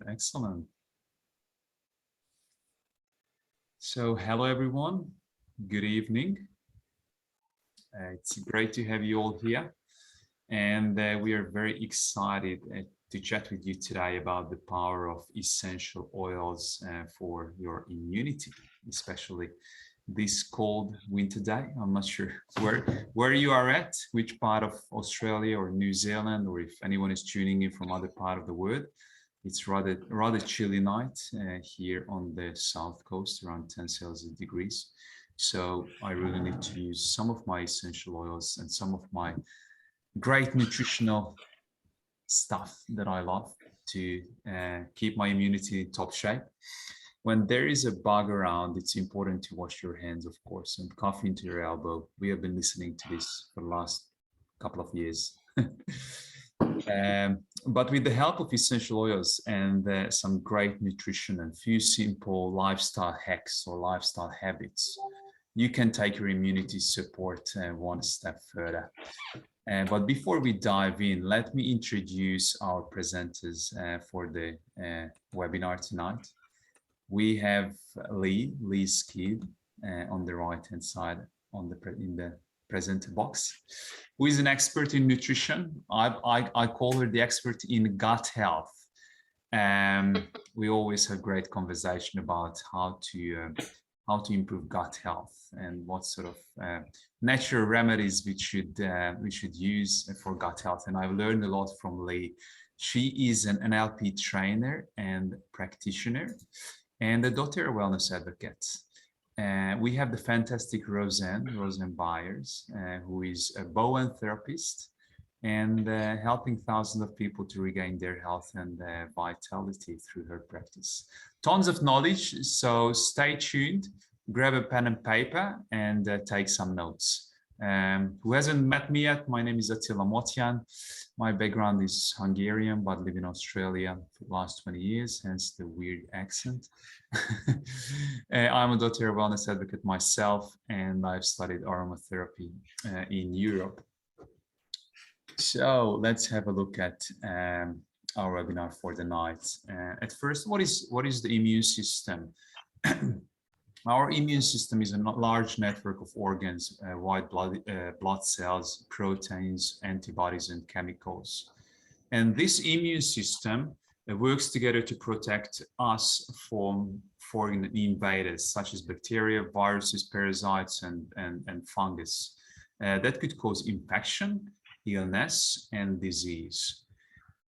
excellent. So, hello everyone. Good evening. It's great to have you all here, and we are very excited to chat with you today about the power of essential oils for your immunity, especially this cold winter day. I'm not sure where you are at, which part of Australia or New Zealand, or if anyone is tuning in from other part of the world. It's rather chilly night here on the south coast, around 10 Celsius degrees. So I really need to use some of my essential oils and some of my great nutritional stuff that I love to keep my immunity in top shape. When there is a bug around, it's important to wash your hands, of course, and cough into your elbow. We have been listening to this for the last couple of years. But with the help of essential oils and some great nutrition and few simple lifestyle hacks or lifestyle habits, you can take your immunity support one step further. But before we dive in, let me introduce our presenters for the webinar tonight. We have Lee Skid on the right-hand side in the presenter box, who is an expert in nutrition. I call her the expert in gut health. We always have great conversation about how to improve gut health and what sort of natural remedies we should use for gut health. And I've learned a lot from Lee. She is an NLP trainer and practitioner, and a daughter wellness advocate. We have the fantastic Roseanne Byers, who is a Bowen therapist and helping thousands of people to regain their health and vitality through her practice. Tons of knowledge, so stay tuned, grab a pen and paper and take some notes. Who hasn't met me yet, my name is Attila Motyan. My background is Hungarian, but live in Australia for the last 20 years, hence the weird accent. I'm a doctor of wellness advocate myself, and I've studied aromatherapy in Europe. So let's have a look at our webinar for the night. At first, what is the immune system? Our immune system is a large network of organs, white blood cells, proteins, antibodies, and chemicals. And this immune system works together to protect us from foreign invaders, such as bacteria, viruses, parasites, and fungus that could cause infection, illness, and disease.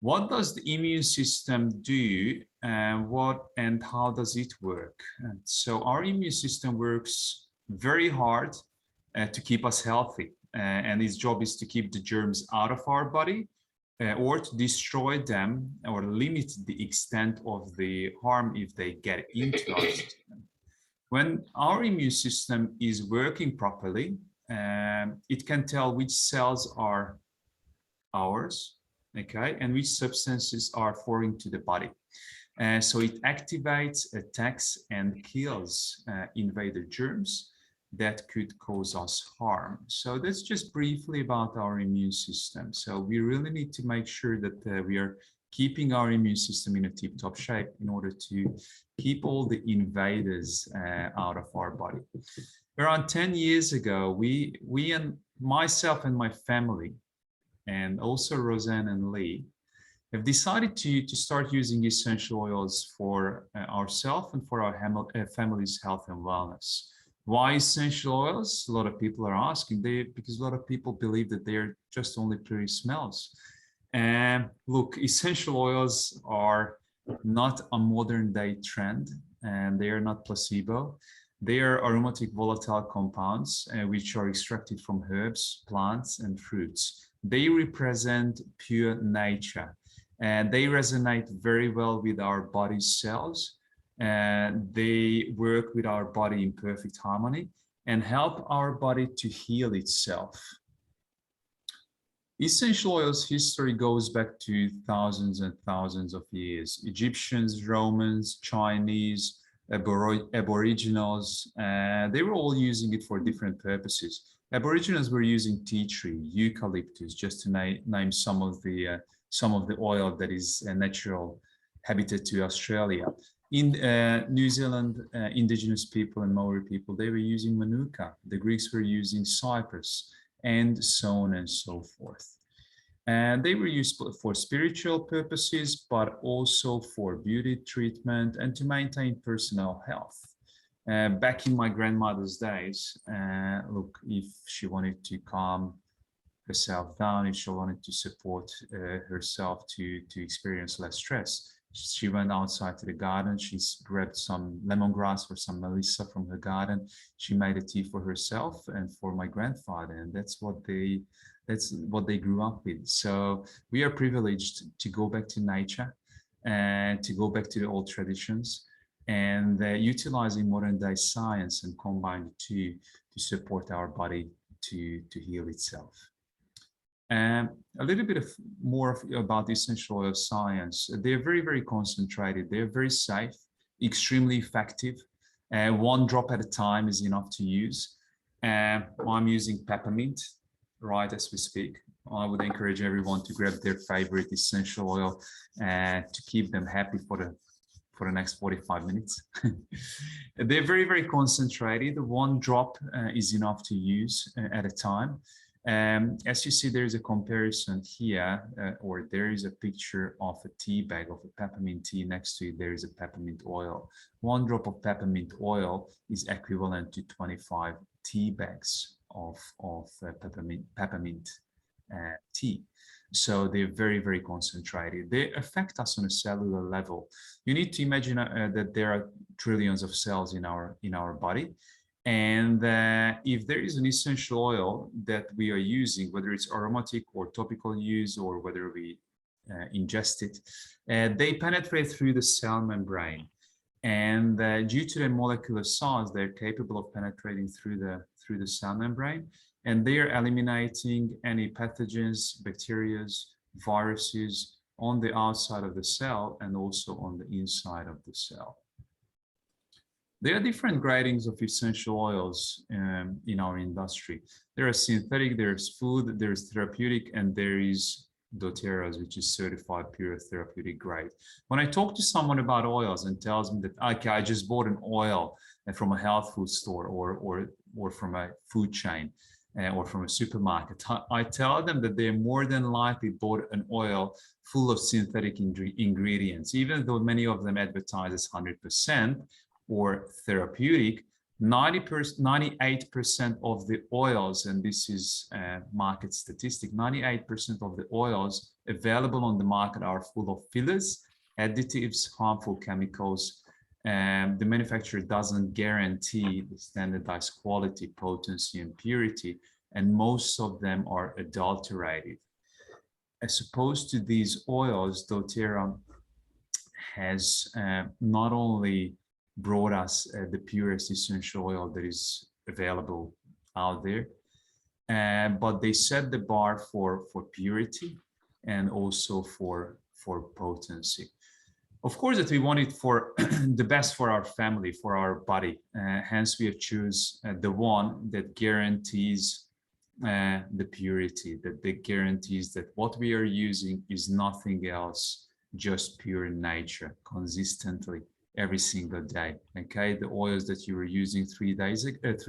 What does the immune system do, and how does it work? And so our immune system works very hard to keep us healthy, and its job is to keep the germs out of our body or to destroy them or limit the extent of the harm if they get into our system. When our immune system is working properly, it can tell which cells are ours, okay, and which substances are foreign to the body. So it activates, attacks, and kills invader germs that could cause us harm. So that's just briefly about our immune system. So we really need to make sure that we are keeping our immune system in a tip-top shape in order to keep all the invaders out of our body. Around 10 years ago, we and myself and my family, and also Roseanne and Lee, have decided to start using essential oils for ourselves and for our family's health and wellness. Why essential oils? A lot of people are asking, because a lot of people believe that they're just only pretty smells. And look, essential oils are not a modern day trend, and they are not placebo. They are aromatic volatile compounds, which are extracted from herbs, plants, and fruits. They represent pure nature, and they resonate very well with our body cells, and they work with our body in perfect harmony and help our body to heal itself. Essential oils history goes back to thousands and thousands of years. Egyptians, Romans, Chinese, Aboriginals, they were all using it for different purposes. Aboriginals were using tea tree, eucalyptus, just to name some of the oil that is natural habitat to Australia. In New Zealand, indigenous people and Maori people, they were using manuka. The Greeks were using cypress, and so on and so forth. And they were used for spiritual purposes, but also for beauty treatment and to maintain personal health. Back in my grandmother's days, look, if she wanted to calm herself down, if she wanted to support herself to experience less stress, she went outside to the garden. She grabbed some lemongrass or some melissa from her garden. She made a tea for herself and for my grandfather, and that's what they grew up with. So we are privileged to go back to nature and to go back to the old traditions, and utilizing modern day science and combine the two to support our body to heal itself. And a little bit more about essential oil science. They're very, very concentrated. They're very safe, extremely effective. 1 drop at a time is enough to use. I'm using peppermint right as we speak. I would encourage everyone to grab their favorite essential oil to keep them happy for the next 45 minutes. They're very, very concentrated. 1 drop is enough to use at a time. As you see, there is a comparison here, or there is a picture of a tea bag of a peppermint tea. Next to it, there is a peppermint oil. 1 drop of peppermint oil is equivalent to 25 tea bags of peppermint tea. So they're very, very concentrated. They affect us on a cellular level. You need to imagine that there are trillions of cells in our body. And if there is an essential oil that we are using, whether it's aromatic or topical use, or whether we ingest it, they penetrate through the cell membrane. And due to their molecular size, they're capable of penetrating through the cell membrane, and they are eliminating any pathogens, bacteria, viruses on the outside of the cell and also on the inside of the cell. There are different gradings of essential oils in our industry. There are synthetic, there's food, there's therapeutic, and there is doTERRA's, which is certified pure therapeutic grade. When I talk to someone about oils and tells me that, okay, I just bought an oil from a health food store or from a food chain or from a supermarket, I tell them that they more than likely bought an oil full of synthetic ingredients, even though many of them advertise as 100%. Or therapeutic, 98% of the oils, and this is market statistic, 98% of the oils available on the market are full of fillers, additives, harmful chemicals, and the manufacturer doesn't guarantee the standardized quality, potency, and purity, and most of them are adulterated. As opposed to these oils, doTERRA has not only brought us the purest essential oil that is available out there, but they set the bar for purity and also for potency. Of course, that we want it for the best for our family, for our body. Hence, we have chosen the one that guarantees the purity, that guarantees that what we are using is nothing else, just pure nature, consistently, every single day. Okay, the oils that you were using 3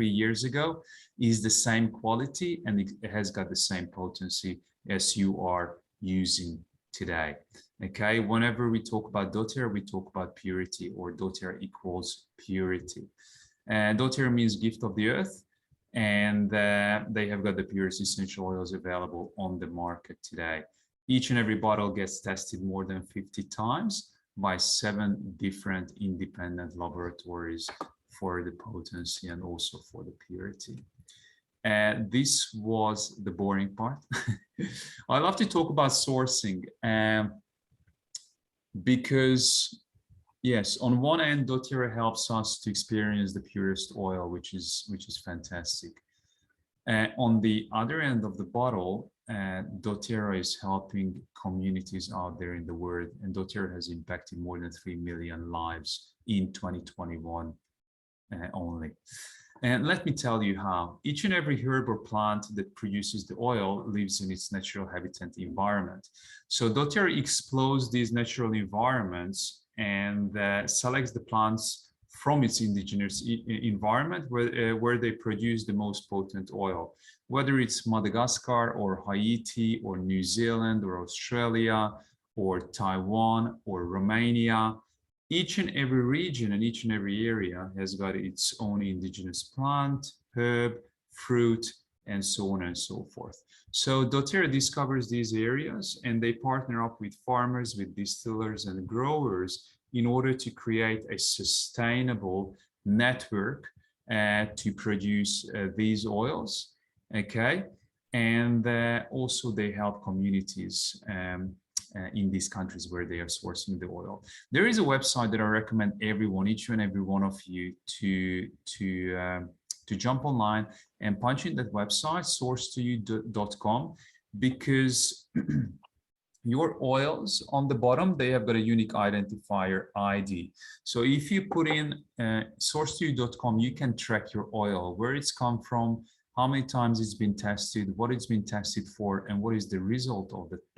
years ago is the same quality, and it has got the same potency as you are using today. Okay, whenever we talk about doTERRA, we talk about purity, or doTERRA equals purity. doTERRA means gift of the earth, and they have got the purest essential oils available on the market today. Each and every bottle gets tested more than 50 times by 7 different independent laboratories for the potency and also for the purity. This was the boring part. I love to talk about sourcing because, yes, on one end, doTERRA helps us to experience the purest oil, which is fantastic. On the other end of the bottle, doTERRA is helping communities out there in the world, and doTERRA has impacted more than 3 million lives in 2021 only. And let me tell you how. Each and every herb or plant that produces the oil lives in its natural habitat environment. So doTERRA explores these natural environments and selects the plants from its indigenous environment where they produce the most potent oil. Whether it's Madagascar or Haiti or New Zealand or Australia or Taiwan or Romania, each and every region and each and every area has got its own indigenous plant, herb, fruit, and so on and so forth. So doTERRA discovers these areas and they partner up with farmers, with distillers and growers in order to create a sustainable network to produce these oils, okay? And also they help communities in these countries where they are sourcing the oil. There is a website that I recommend everyone, each and every one of you, to jump online and punch in that website, sourcetoyou.com, because your oils on the bottom, they have got a unique identifier ID. So if you put in sourcetoyou.com, you can track your oil, where it's come from, how many times it's been tested, what it's been tested for, and what is the result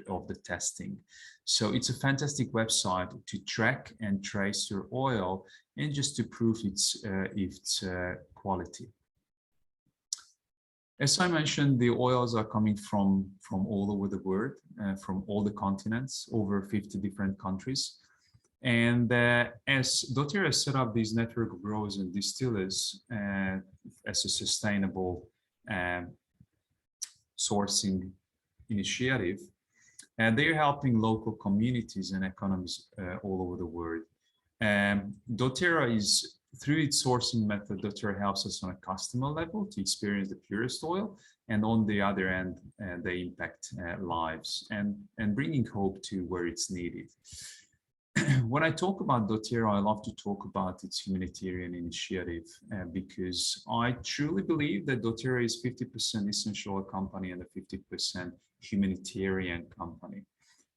of the testing. So it's a fantastic website to track and trace your oil and just to prove its quality. As I mentioned, the oils are coming from all over the world, from all the continents, over 50 different countries. And as doTERRA set up these network of growers and distillers as a sustainable sourcing initiative, and they're helping local communities and economies all over the world. doTERRA is, through its sourcing method, doTERRA helps us on a customer level to experience the purest oil, and on the other end, they impact lives and bringing hope to where it's needed. When I talk about doTERRA, I love to talk about its humanitarian initiative because I truly believe that doTERRA is 50% essential oil company and a 50% humanitarian company.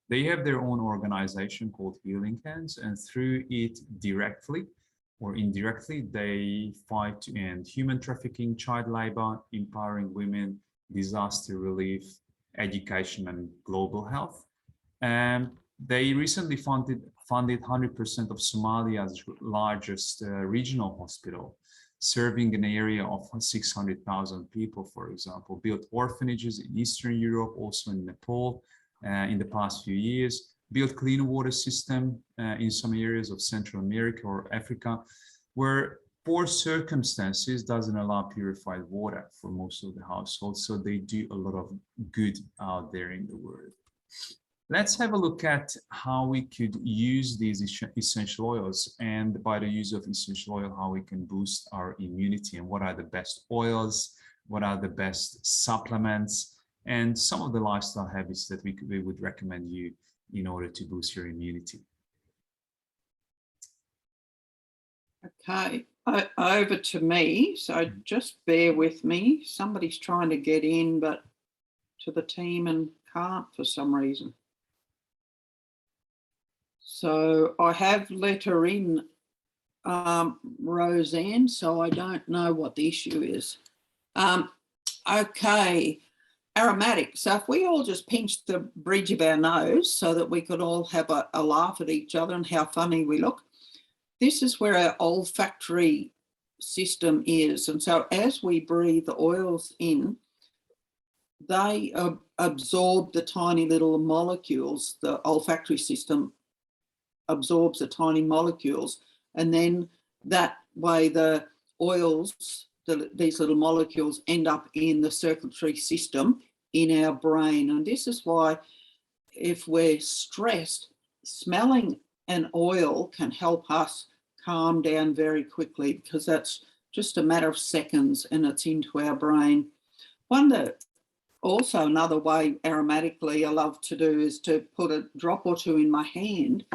They have their own organization called Healing Hands, and through it, directly or indirectly, they fight to end human trafficking, child labor, empowering women, disaster relief, education, and global health. And they recently funded 100% of Somalia's largest regional hospital, serving an area of 600,000 people, for example, built orphanages in Eastern Europe, also in Nepal in the past few years, built clean water system in some areas of Central America or Africa, where poor circumstances doesn't allow purified water for most of the households. So they do a lot of good out there in the world. Let's have a look at how we could use these essential oils, and by the use of essential oil, how we can boost our immunity, and what are the best oils, what are the best supplements, and some of the lifestyle habits that we would recommend you in order to boost your immunity. Okay, over to me. So just bear with me. Somebody's trying to get in, but to the team and can't for some reason. So I have let her in, Roseanne, so I don't know what the issue is. Okay, aromatic. So if we all just pinch the bridge of our nose so that we could all have a laugh at each other and how funny we look, this is where our olfactory system is. And so as we breathe the oils in, they absorb the tiny little molecules. The olfactory system absorbs the tiny molecules, and then that way the oils, these little molecules, end up in the circulatory system in our brain. And this is why if we're stressed, smelling an oil can help us calm down very quickly, because that's just a matter of seconds and it's into our brain. Also another way aromatically I love to do is to put a drop or two in my hand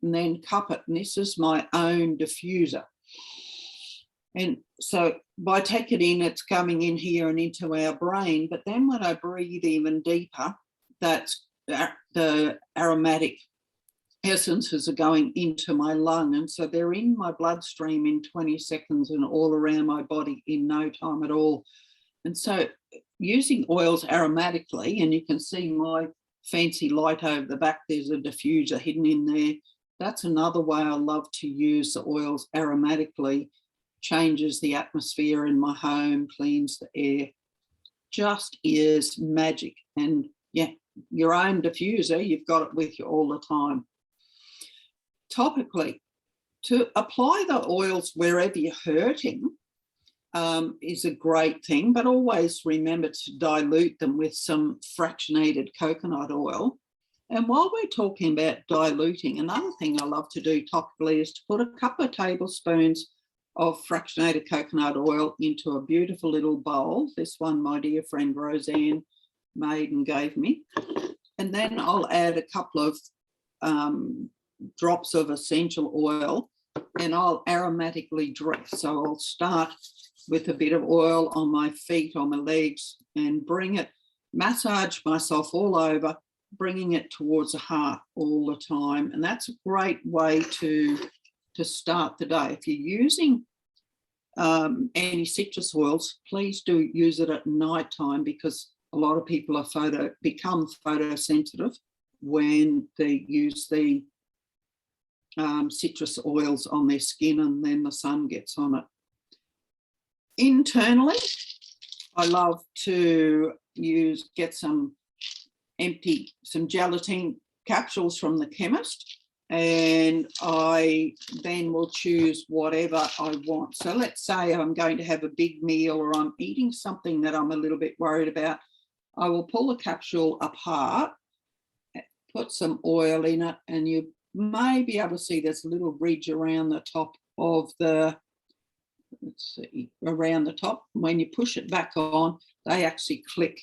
and then cup it. And this is my own diffuser. And so by taking it in, it's coming in here and into our brain. But then when I breathe even deeper, that's the aromatic essences are going into my lung, and so they're in my bloodstream in 20 seconds and all around my body in no time at all. And so using oils aromatically, and you can see my fancy light over the back, there's a diffuser hidden in there. That's another way I love to use the oils aromatically. Changes the atmosphere in my home, cleans the air, just is magic. And yeah, your own diffuser, you've got it with you all the time. Topically, to apply the oils wherever you're hurting is a great thing, but always remember to dilute them with some fractionated coconut oil. And while we're talking about diluting, another thing I love to do topically is to put a couple of tablespoons of fractionated coconut oil into a beautiful little bowl. This one my dear friend Roseanne made and gave me. And then I'll add a couple of drops of essential oil, and I'll aromatically dress. So I'll start with a bit of oil on my feet, on my legs, and bring it, massage myself all over, bringing it towards the heart all the time. And that's a great way to start the day. If you're using any citrus oils, please do use it at night time, because a lot of people are become photosensitive when they use the citrus oils on their skin and then the sun gets on it. Internally, I love to get some gelatin capsules from the chemist, and I then will choose whatever I want. So let's say I'm going to have a big meal or I'm eating something that I'm a little bit worried about. I will pull the capsule apart, put some oil in it, and you may be able to see there's a little ridge around the top of the, let's see, around the top. When you push it back on, they actually click,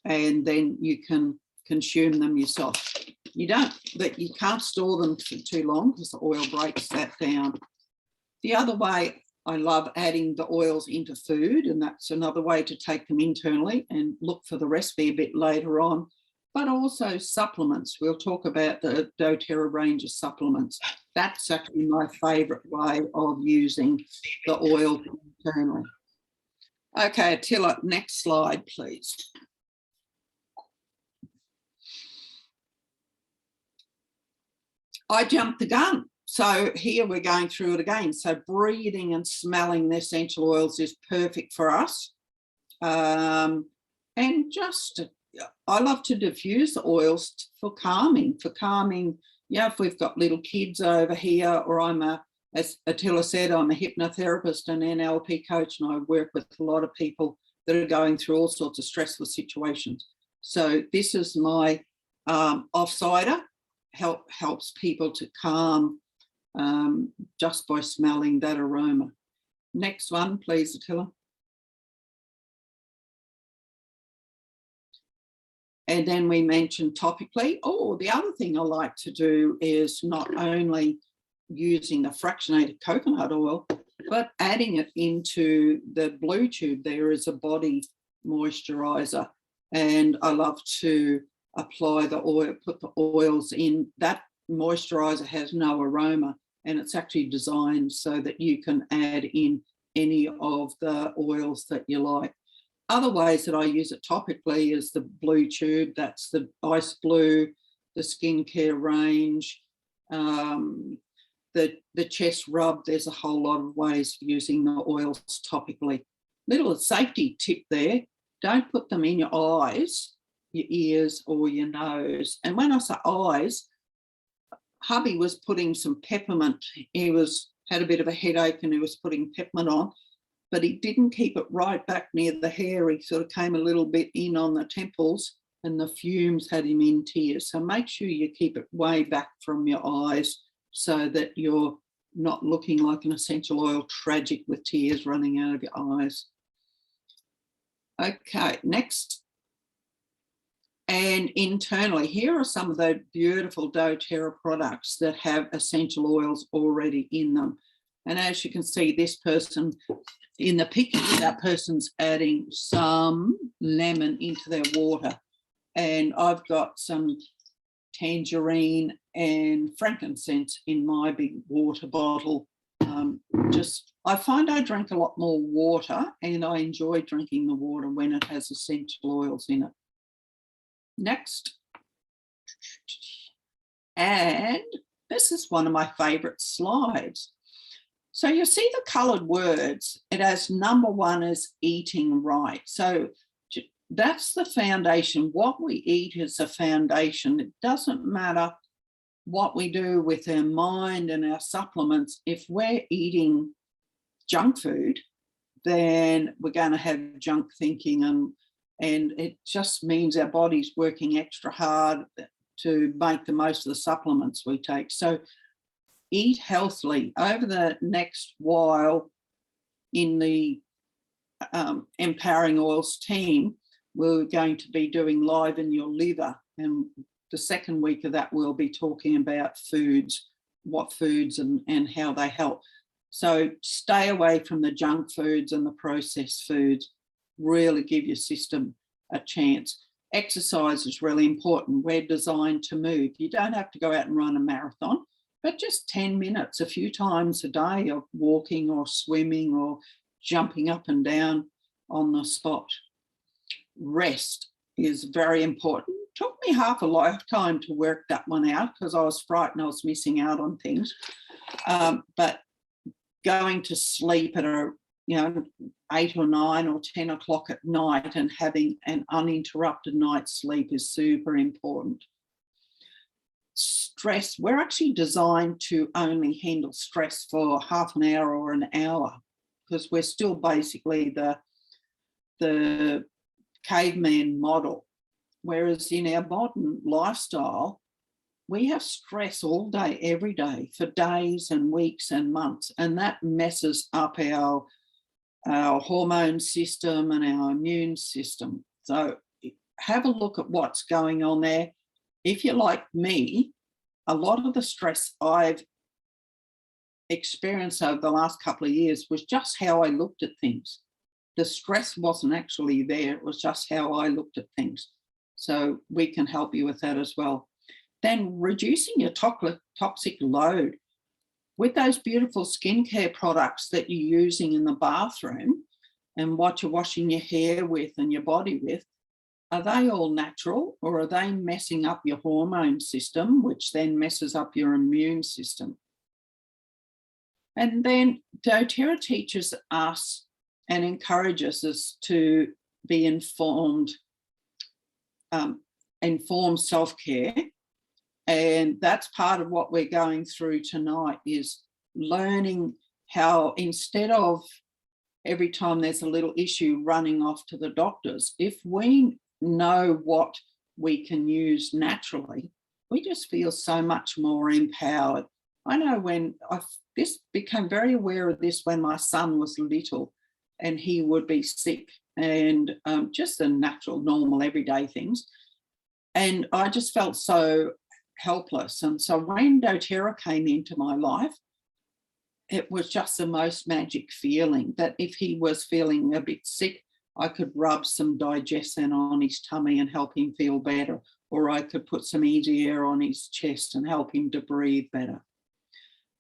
and then you can consume them yourself. You can't store them for too long because the oil breaks that down. The other way, I love adding the oils into food, and that's another way to take them internally, and look for the recipe a bit later on. But also supplements. We'll talk about the doTERRA range of supplements. That's actually my favourite way of using the oil internally. Okay, Attila, next slide, please. I jumped the gun. So here we're going through it again. So breathing and smelling the essential oils is perfect for us. And just, I love to diffuse the oils for calming. Yeah, if we've got little kids over here, or as Attila said, I'm a hypnotherapist and NLP coach, and I work with a lot of people that are going through all sorts of stressful situations. So this is my off-cider, helps people to calm just by smelling that aroma. Next one, please, Attila. And then we mentioned topically. Oh, the other thing I like to do is not only using the fractionated coconut oil, but adding it into the blue tube. There is a body moisturizer, and I love to apply the oil, put the oils in. That moisturizer has no aroma, and it's actually designed so that you can add in any of the oils that you like. Other ways that I use it topically is the blue tube. That's the ice blue, the skincare range, the chest rub. There's a whole lot of ways of using the oils topically. Little safety tip there, don't put them in your eyes, your ears, or your nose. And when I say eyes, hubby was putting some peppermint. He had a bit of a headache and he was putting peppermint on, but he didn't keep it right back near the hair. He sort of came a little bit in on the temples, and the fumes had him in tears. So make sure you keep it way back from your eyes so that you're not looking like an essential oil tragic with tears running out of your eyes. Okay, next. And internally, here are some of the beautiful doTERRA products that have essential oils already in them. And as you can see, this person in the picture, that person's adding some lemon into their water. And I've got some tangerine and frankincense in my big water bottle. I find I drink a lot more water, and I enjoy drinking the water when it has essential oils in it. Next. And this is one of my favorite slides. So you see the colored words. It has number one is eating right. So that's the foundation. What we eat is a foundation. It doesn't matter what we do with our mind and our supplements. If we're eating junk food, then we're going to have junk thinking, and it just means our body's working extra hard to make the most of the supplements we take. So eat healthily. Over the next while in the Empowering Oils team, we're going to be doing Liven Your Liver, and the second week of that we'll be talking about foods, what foods and how they help. So stay away from the junk foods and the processed foods. Really give your system a chance. Exercise is really important. We're designed to move. You don't have to go out and run a marathon, but just 10 minutes a few times a day of walking or swimming or jumping up and down on the spot. Rest is very important. Took me half a lifetime to work that one out because I was frightened I was missing out on things. But going to sleep at 8 or 9 or 10 o'clock at night and having an uninterrupted night's sleep is super important. Stress, we're actually designed to only handle stress for half an hour or an hour because we're still basically the caveman model. Whereas in our modern lifestyle, we have stress all day, every day, for days and weeks and months, and that messes up our hormone system and our immune system. So have a look at what's going on there. If you're like me, a lot of the stress I've experienced over the last couple of years was just how I looked at things. The stress wasn't actually there, it was just how I looked at things. So we can help you with that as well. Then reducing your toxic load. With those beautiful skincare products that you're using in the bathroom and what you're washing your hair with and your body with, are they all natural, or are they messing up your hormone system, which then messes up your immune system? And then doTERRA teaches us and encourages us to be informed self-care. And that's part of what we're going through tonight, is learning how, instead of every time there's a little issue running off to the doctors, if we know what we can use naturally, we just feel so much more empowered. I know when became very aware of this when my son was little and he would be sick, and just the natural, normal, everyday things. And I just felt so helpless. And so when doTERRA came into my life, it was just the most magic feeling that if he was feeling a bit sick, I could rub some digestion on his tummy and help him feel better, or I could put some easy air on his chest and help him to breathe better.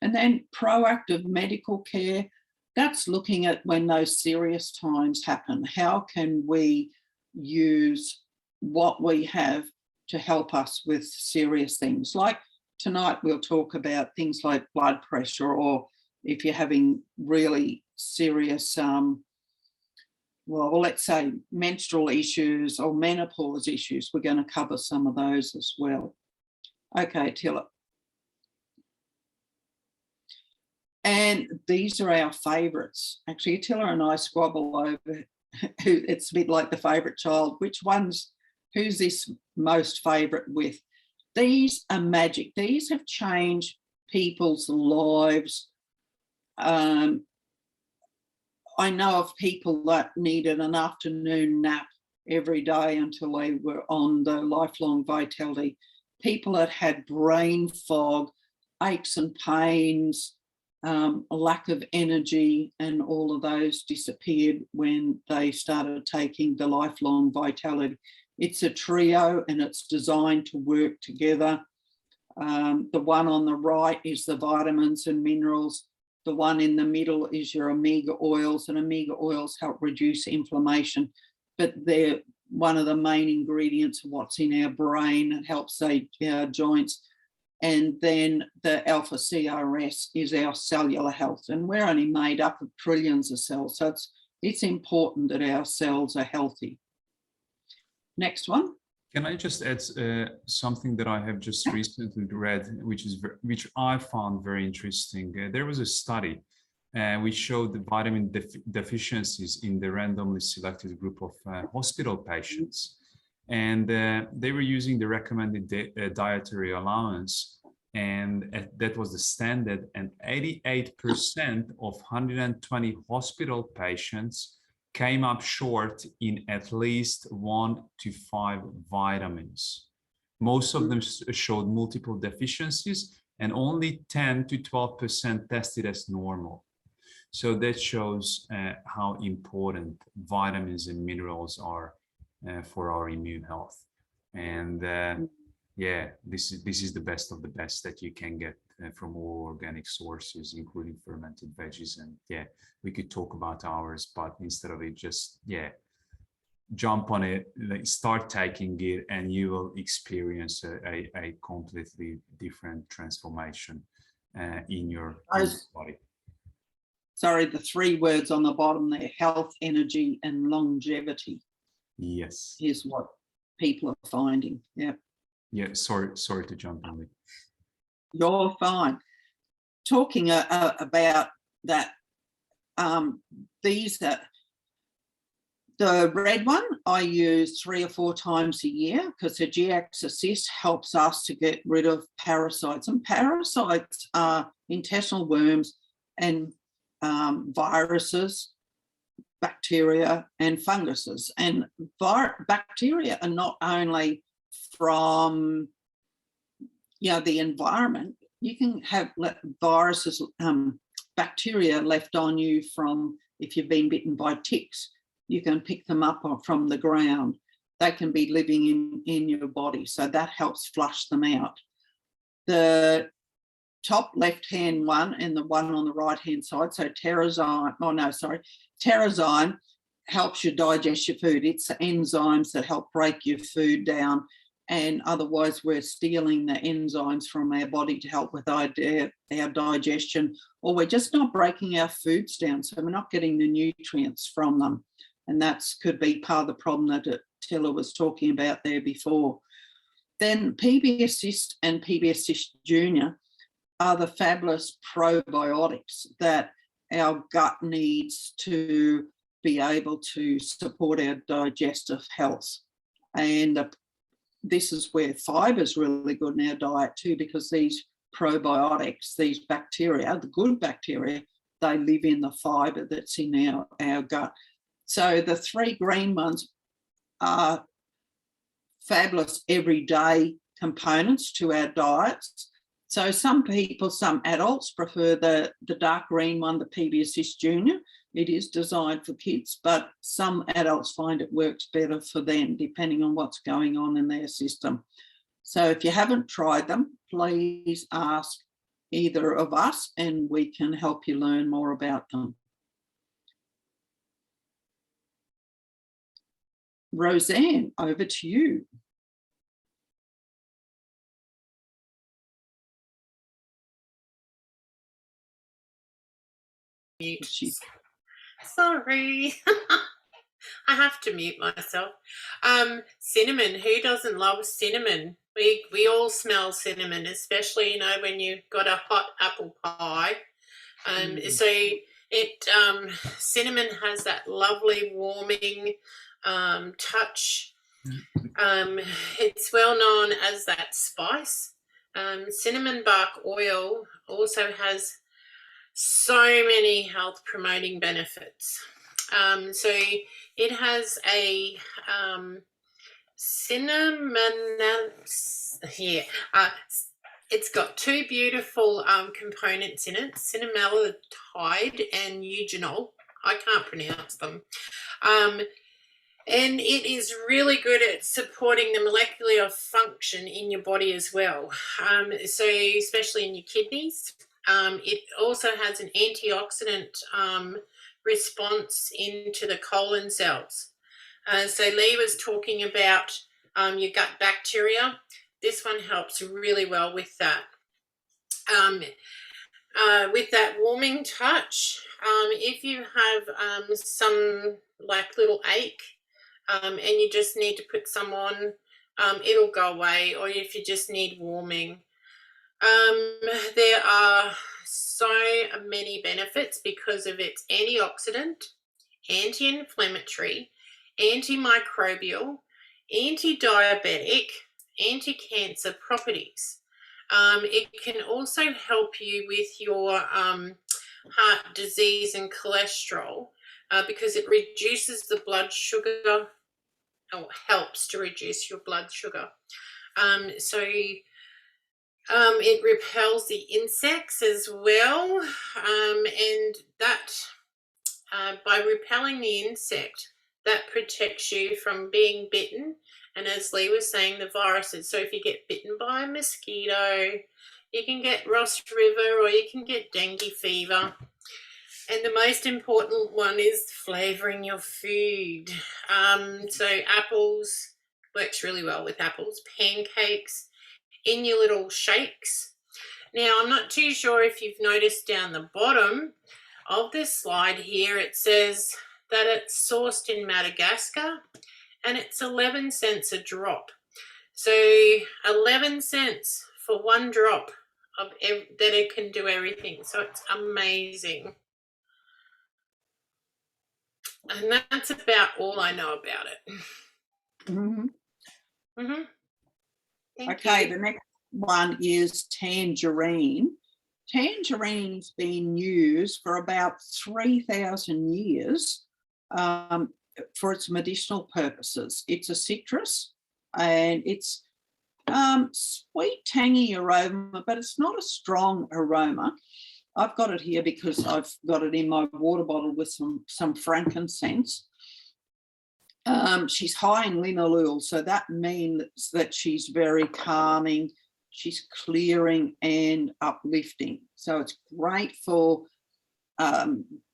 And then proactive medical care, that's looking at when those serious times happen. How can we use what we have to help us with serious things? Like tonight, we'll talk about things like blood pressure, or if you're having really serious, let's say menstrual issues or menopause issues, we're going to cover some of those as well. Okay, Tilla. And these are our favourites. Actually, Tilla and I squabble over it's a bit like the favourite child. Who's this most favourite with? These are magic. These have changed people's lives. I know of people that needed an afternoon nap every day until they were on the lifelong vitality. People that had brain fog, aches and pains, a lack of energy, and all of those disappeared when they started taking the lifelong vitality. It's a trio and it's designed to work together. The one on the right is the vitamins and minerals. The one in the middle is your omega oils, and omega oils help reduce inflammation, but they're one of the main ingredients of what's in our brain. It helps our joints. And then the alpha CRS is our cellular health, and we're only made up of trillions of cells, so it's important that our cells are healthy. Next one. Can I just add something that I have just recently read, which I found very interesting? There was a study which showed the vitamin deficiencies in the randomly selected group of hospital patients, and they were using the recommended dietary allowance, and that was the standard. And 88% of 120 hospital patients came up short in at least 1 to 5 vitamins. Most of them showed multiple deficiencies, and only 10 to 12% tested as normal. So that shows how important vitamins and minerals are for our immune health. And yeah, this is the best of the best that you can get from all organic sources, including fermented veggies. And yeah, we could talk about hours, but instead of it, just jump on it, start taking it, and you will experience a completely different transformation in your body. Sorry, the 3 words on the bottom there: health, energy, and longevity. Yes, is what people are finding. Yeah. Yeah. Sorry to jump on it. You're fine. Talking about that, these are the red one I use 3 or 4 times a year, because the GX Assist helps us to get rid of parasites, and parasites are intestinal worms and viruses, bacteria and funguses. And bacteria are not only from the environment. You can have viruses, bacteria left on you from, if you've been bitten by ticks, you can pick them up from the ground. They can be living in your body, so that helps flush them out. The top left-hand one and the one on the right-hand side, so Terrazyme helps you digest your food. It's the enzymes that help break your food down, and otherwise we're stealing the enzymes from our body to help with our digestion, or we're just not breaking our foods down, so we're not getting the nutrients from them. And that could be part of the problem that Tilla was talking about there before. Then PB Assist and PB Assist Junior are the fabulous probiotics that our gut needs to be able to support our digestive health. And this is where fibre is really good in our diet too, because these probiotics, these bacteria, the good bacteria, they live in the fibre that's in our gut. So the 3 green ones are fabulous everyday components to our diets. So some adults prefer the dark green one, the PB Assist Junior. It is designed for kids, but some adults find it works better for them, depending on what's going on in their system. So if you haven't tried them, please ask either of us and we can help you learn more about them. Roseanne, over to you. Mute. Sorry. I have to mute myself. Cinnamon, who doesn't love cinnamon? We all smell cinnamon, especially, when you've got a hot apple pie. So cinnamon has that lovely warming touch. It's well known as that spice. Cinnamon bark oil also has so many health promoting benefits. So it has a it's got 2 beautiful components in it, cinnamaldehyde and eugenol. I can't pronounce them. And it is really good at supporting the molecular function in your body as well. So especially in your kidneys. It also has an antioxidant response into the colon cells. So Lee was talking about your gut bacteria. This one helps really well with that. With that warming touch, if you have some like little ache and you just need to put some on, it'll go away. Or if you just need warming. There are so many benefits because of its antioxidant, anti-inflammatory, antimicrobial, anti-diabetic, anti-cancer properties. It can also help you with your heart disease and cholesterol because it reduces the blood sugar, or helps to reduce your blood sugar. It repels the insects as well, and that by repelling the insect, that protects you from being bitten. And as Lee was saying, the viruses. So if you get bitten by a mosquito, you can get Ross River or you can get dengue fever. And the most important one is flavouring your food. So apples works really well with apples, pancakes, in your little shakes. Now, I'm not too sure if you've noticed down the bottom of this slide here, it says that it's sourced in Madagascar and it's 11 cents a drop. So 11 cents for one drop of that it can do everything. So it's amazing. And that's about all I know about it. Mm-hmm. Mm-hmm. Okay, the next one is tangerine. Tangerine's been used for about 3,000 years for its medicinal purposes. It's a citrus and it's sweet, tangy aroma, but it's not a strong aroma. I've got it here because I've got it in my water bottle with some frankincense. She's high in linalool, so that means that she's very calming, she's clearing and uplifting. So it's great for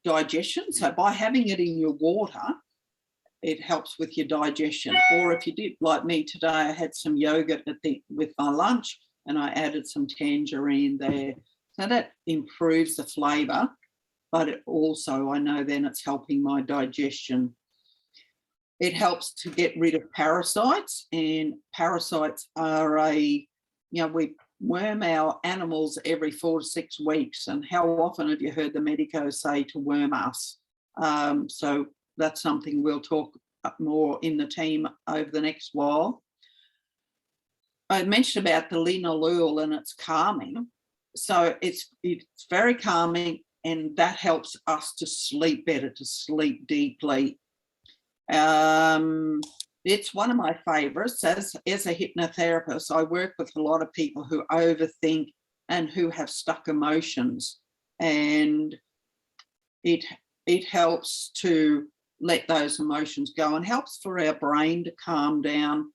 digestion. So by having it in your water, it helps with your digestion. Or if you did, like me today, I had some yogurt with my lunch and I added some tangerine there. So that improves the flavour, but it also, I know then it's helping my digestion. It helps to get rid of parasites, and parasites are we worm our animals every 4 to 6 weeks. And how often have you heard the medicos say to worm us? So that's something we'll talk more in the team over the next while. I mentioned about the linalool and it's calming. So it's very calming, and that helps us to sleep better, to sleep deeply. It's one of my favorites. As a hypnotherapist, I work with a lot of people who overthink and who have stuck emotions, and it helps to let those emotions go and helps for our brain to calm down.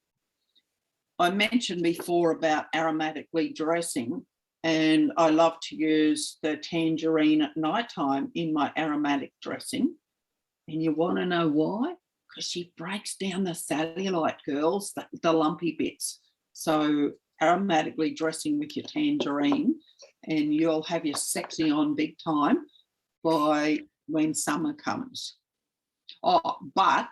I mentioned before about aromatically dressing, and I love to use the tangerine at nighttime in my aromatic dressing. And you want to know why? Because she breaks down the cellulite, girls, the lumpy bits. So aromatically dressing with your tangerine, and you'll have your sexy on big time by when summer comes. Oh, but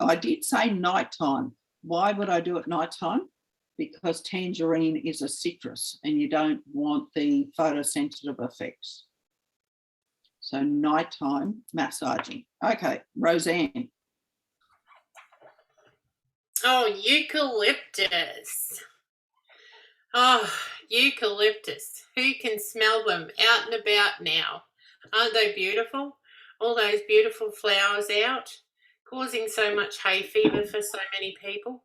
I did say nighttime. Why would I do it nighttime? Because tangerine is a citrus and you don't want the photosensitive effects. So nighttime massaging. Okay, Roseanne. Oh, eucalyptus. Oh, eucalyptus. Who can smell them out and about now? Aren't they beautiful? All those beautiful flowers out, causing so much hay fever for so many people.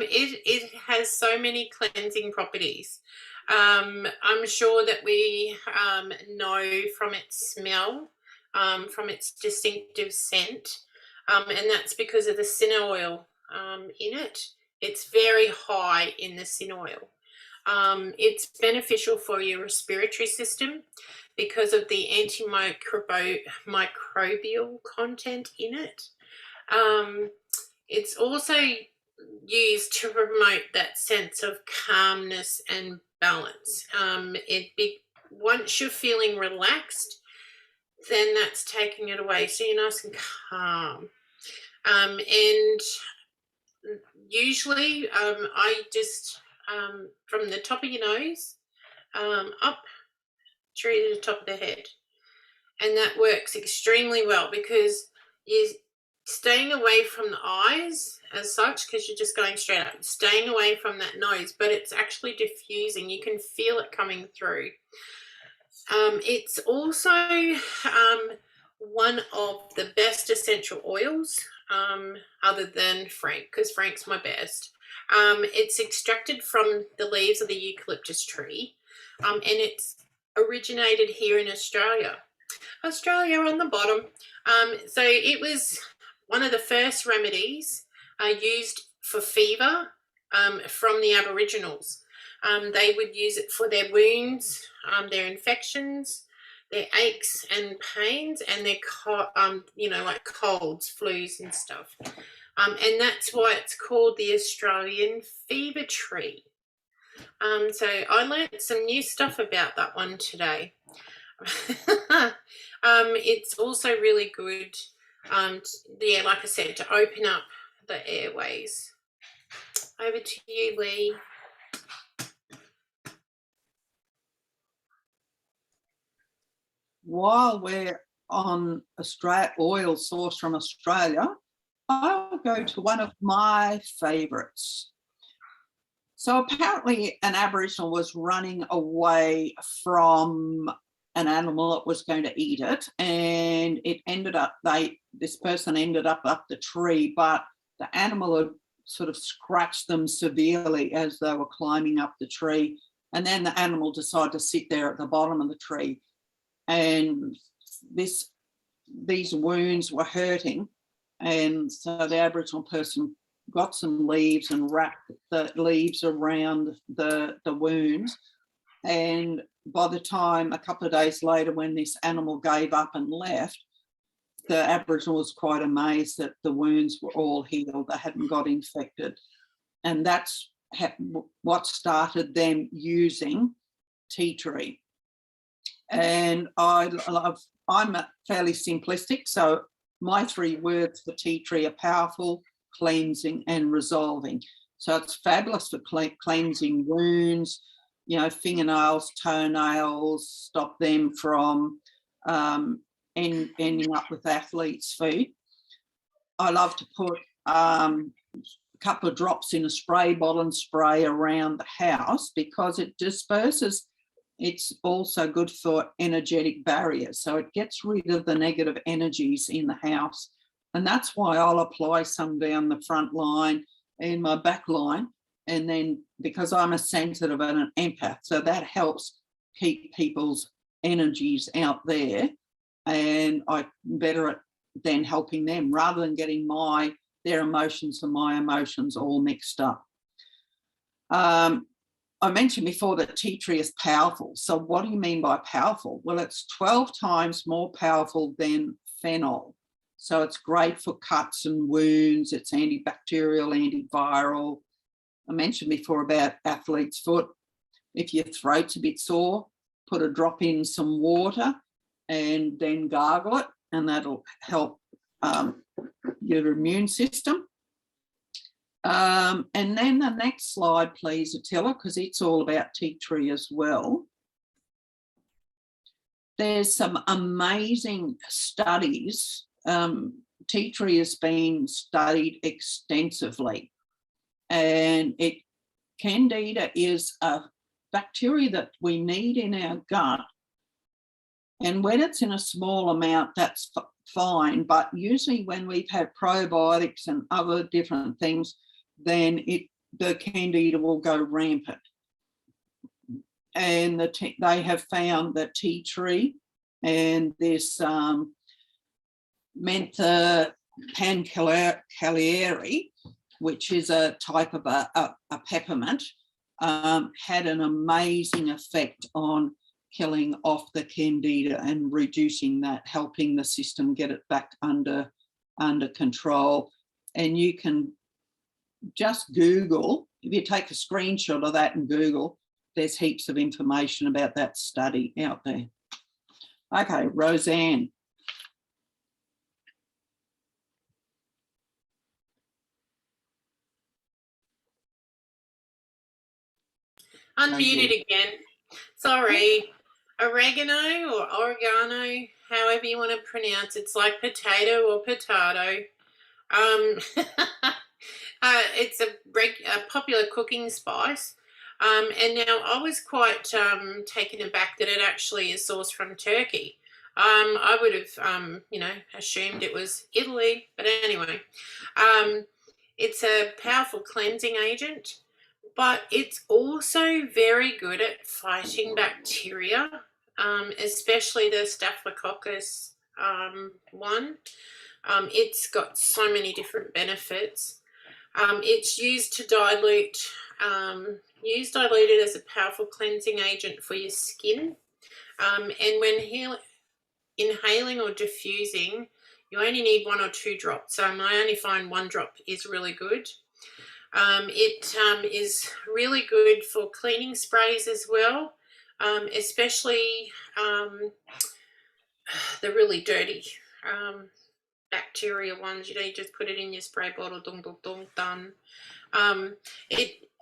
It has so many cleansing properties. I'm sure that we know from its smell from its distinctive scent, and that's because of the cinna oil in it. It's very high in the cinna oil. It's beneficial for your respiratory system because of the antimicrobial content in it. It's also used to promote that sense of calmness and balance. Once you're feeling relaxed, then that's taking it away. So you're nice and calm. And usually I just, from the top of your nose up through the top of the head. And that works extremely well because you're staying away from the eyes as such, because you're just going straight up, staying away from that nose, but it's actually diffusing. You can feel it coming through. It's also one of the best essential oils, other than Frank, because Frank's my best. It's extracted from the leaves of the eucalyptus tree, and it's originated here in Australia. Australia on the bottom. So it was one of the first remedies used for fever from the Aboriginals. They would use it for their wounds, their infections, their aches and pains, and their like colds, flus and stuff. And that's why it's called the Australian fever tree. So I learned some new stuff about that one today. It's also really good, like I said, to open up the airways. Over to you, Lee. While we're on oil sourced from Australia, I'll go to one of my favourites. So apparently an Aboriginal was running away from an animal that was going to eat it, and it ended up, this person ended up the tree, but the animal had sort of scratched them severely as they were climbing up the tree, and then the animal decided to sit there at the bottom of the tree, and these wounds were hurting, and so the Aboriginal person got some leaves and wrapped the leaves around the wounds. And by the time, a couple of days later, when this animal gave up and left, the Aboriginal was quite amazed that the wounds were all healed. They hadn't got infected. And that's what started them using tea tree. And I'm fairly simplistic, so my 3 words for tea tree are powerful, cleansing and resolving. So it's fabulous for cleansing wounds, fingernails, toenails, stop them from ending up with athlete's feet. I love to put a couple of drops in a spray bottle and spray around the house because it disperses. It's also good for energetic barriers, so it gets rid of the negative energies in the house. And that's why I'll apply some down the front line and my back line. And then because I'm a sensitive and an empath, so that helps keep people's energies out there. And I'm better at then helping them rather than getting their emotions and my emotions all mixed up. I mentioned before that tea tree is powerful. So what do you mean by powerful? Well, it's 12 times more powerful than fennel. So it's great for cuts and wounds. It's antibacterial, antiviral. I mentioned before about athlete's foot. If your throat's a bit sore, put a drop in some water and then gargle it, and that'll help your immune system. And then the next slide, please, Attila, because it's all about tea tree as well. There's some amazing studies. Tea tree has been studied extensively, and Candida is a bacteria that we need in our gut. And when it's in a small amount, that's fine. But usually when we've had probiotics and other different things, then the Candida will go rampant. And they have found that tea tree and this mentha pancalieri, which is a type of a peppermint, had an amazing effect on killing off the candida and reducing that, helping the system get it back under control. And you can just Google, if you take a screenshot of that and Google, there's heaps of information about that study out there. Okay, Roseanne. Unmuted again. Sorry. Oregano or oregano, however you want to pronounce it. It's like potato or potato. It's a popular cooking spice. And now I was quite taken aback that it actually is sourced from Turkey. I would have, assumed it was Italy, but anyway, it's a powerful cleansing agent, but it's also very good at fighting bacteria, especially the Staphylococcus one. It's got so many different benefits. It's used to dilute, diluted as a powerful cleansing agent for your skin. And when inhaling or diffusing, you only need 1 or 2 drops. I only find 1 drop is really good. It is really good for cleaning sprays as well, especially the really dirty bacteria ones. You just put it in your spray bottle, done. And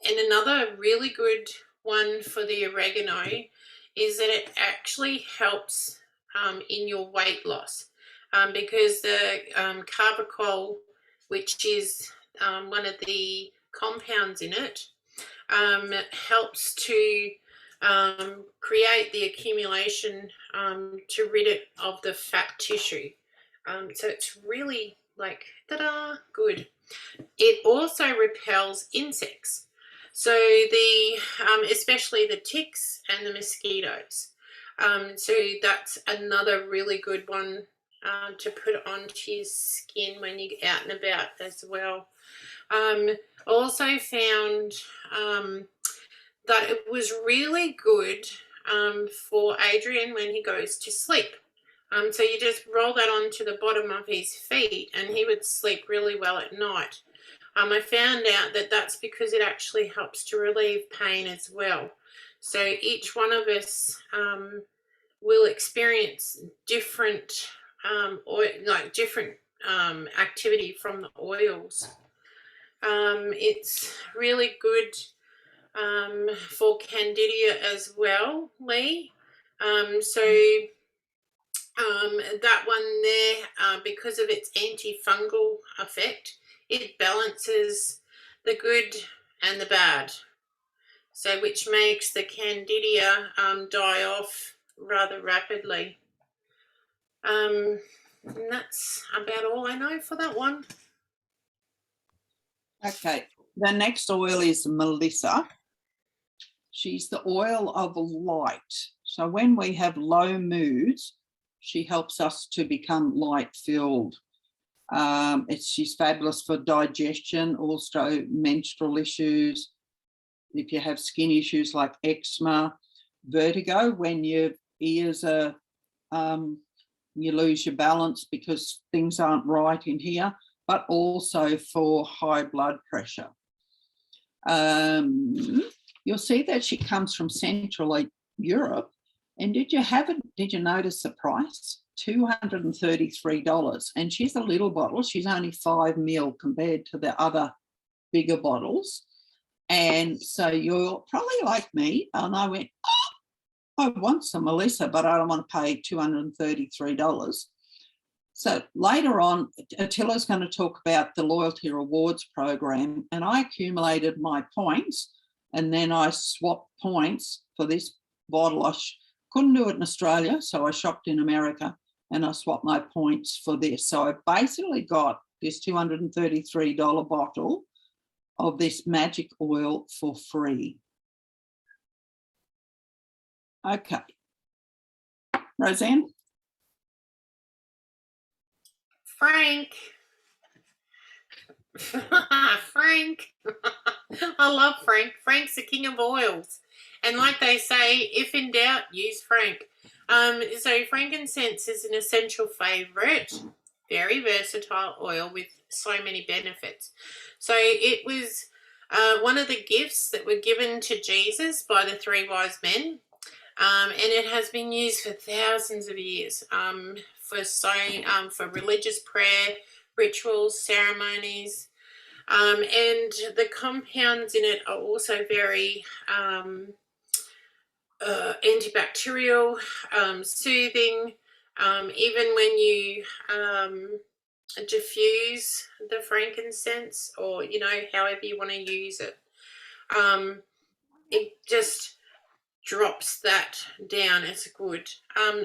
another really good one for the oregano is that it actually helps in your weight loss, because the carbachol, which is one of the compounds in it, helps to create the accumulation to rid it of the fat tissue. So it's really like, ta-da, good. It also repels insects. So especially the ticks and the mosquitoes. So that's another really good one to put onto your skin when you get out and about as well. Also found that it was really good for Adrian when he goes to sleep. So you just roll that onto the bottom of his feet and he would sleep really well at night. I found out that that's because it actually helps to relieve pain as well. So each one of us will experience different activity from the oils. It's really good for candida as well, Lee. That one there, because of its antifungal effect, it balances the good and the bad. So which makes the candida die off rather rapidly. And that's about all I know for that one. Okay, the next oil is Melissa. She's the oil of light. So when we have low moods, she helps us to become light-filled. She's fabulous for digestion, also menstrual issues. If you have skin issues like eczema, vertigo, when your ears are, you lose your balance because things aren't right in here, but also for high blood pressure. You'll see that she comes from Central Europe. And did you notice the price? $233. And she's a little bottle. She's only 5 ml compared to the other bigger bottles. And so you're probably like me. And I went, I want some Melissa, but I don't want to pay $233. So later on, Attila's going to talk about the loyalty rewards program. And I accumulated my points and then I swapped points for this bottle. I couldn't do it in Australia, so I shopped in America and I swapped my points for this. So I basically got this $233 bottle of this magic oil for free. Okay. Roseanne? Frank. Frank. I love Frank. Frank's the king of oils. And like they say, if in doubt, use Frank. So frankincense is an essential favorite, very versatile oil with so many benefits. So it was one of the gifts that were given to Jesus by the three wise men. And it has been used for thousands of years for religious prayer, rituals, ceremonies, and the compounds in it are also very antibacterial, soothing. Even when you diffuse the frankincense, or however you want to use it, it just drops that down as good.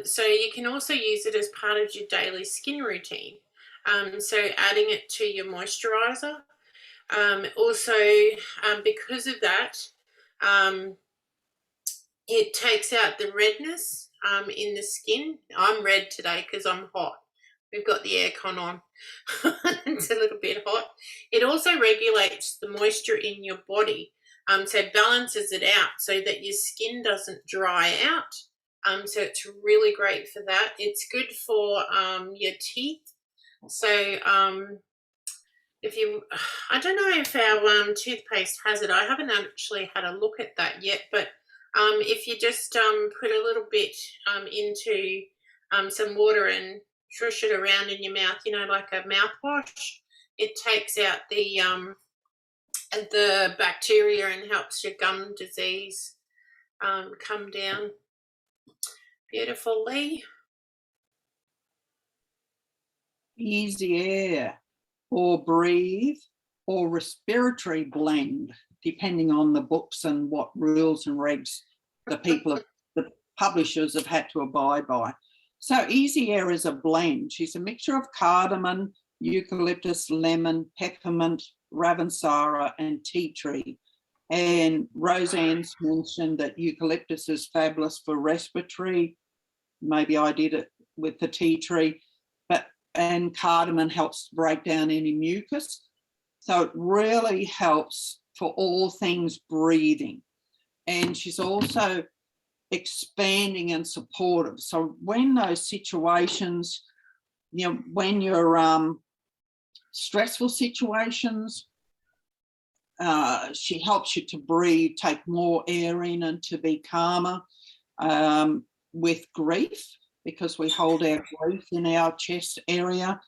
So you can also use it as part of your daily skin routine. So adding it to your moisturizer. Also, because of that, it takes out the redness in the skin. I'm red today because I'm hot. We've got the aircon on. It's a little bit hot. It also regulates the moisture in your body. So it balances it out so that your skin doesn't dry out. So it's really great for that. It's good for your teeth. So I don't know if our toothpaste has it. I haven't actually had a look at that yet, but if you just put a little bit into some water and swish it around in your mouth, like a mouthwash, it takes out the bacteria and helps your gum disease come down. Beautiful, Lee. Easy Air or Breathe or Respiratory Blend, depending on the books and what rules and regs the publishers have had to abide by. So Easy Air is a blend. She's a mixture of cardamom, eucalyptus, lemon, peppermint, ravensara and tea tree. And Roseanne's mentioned that eucalyptus is fabulous for respiratory. Maybe I did it with the tea tree, and cardamom helps break down any mucus. So it really helps for all things breathing. And she's also expanding and supportive. So when those situations, when you're stressful situations, she helps you to breathe, take more air in and to be calmer. With grief, because we hold our grief in our chest area,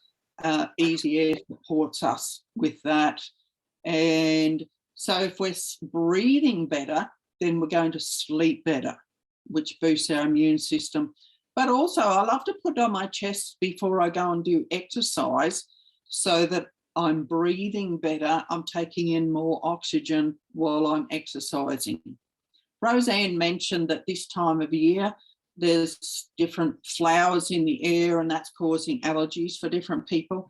Easy Air supports us with that. And so if we're breathing better, then we're going to sleep better, which boosts our immune system. But also I love to put on my chest before I go and do exercise so that I'm breathing better. I'm taking in more oxygen while I'm exercising. Roseanne mentioned that this time of year, there's different flowers in the air and that's causing allergies for different people.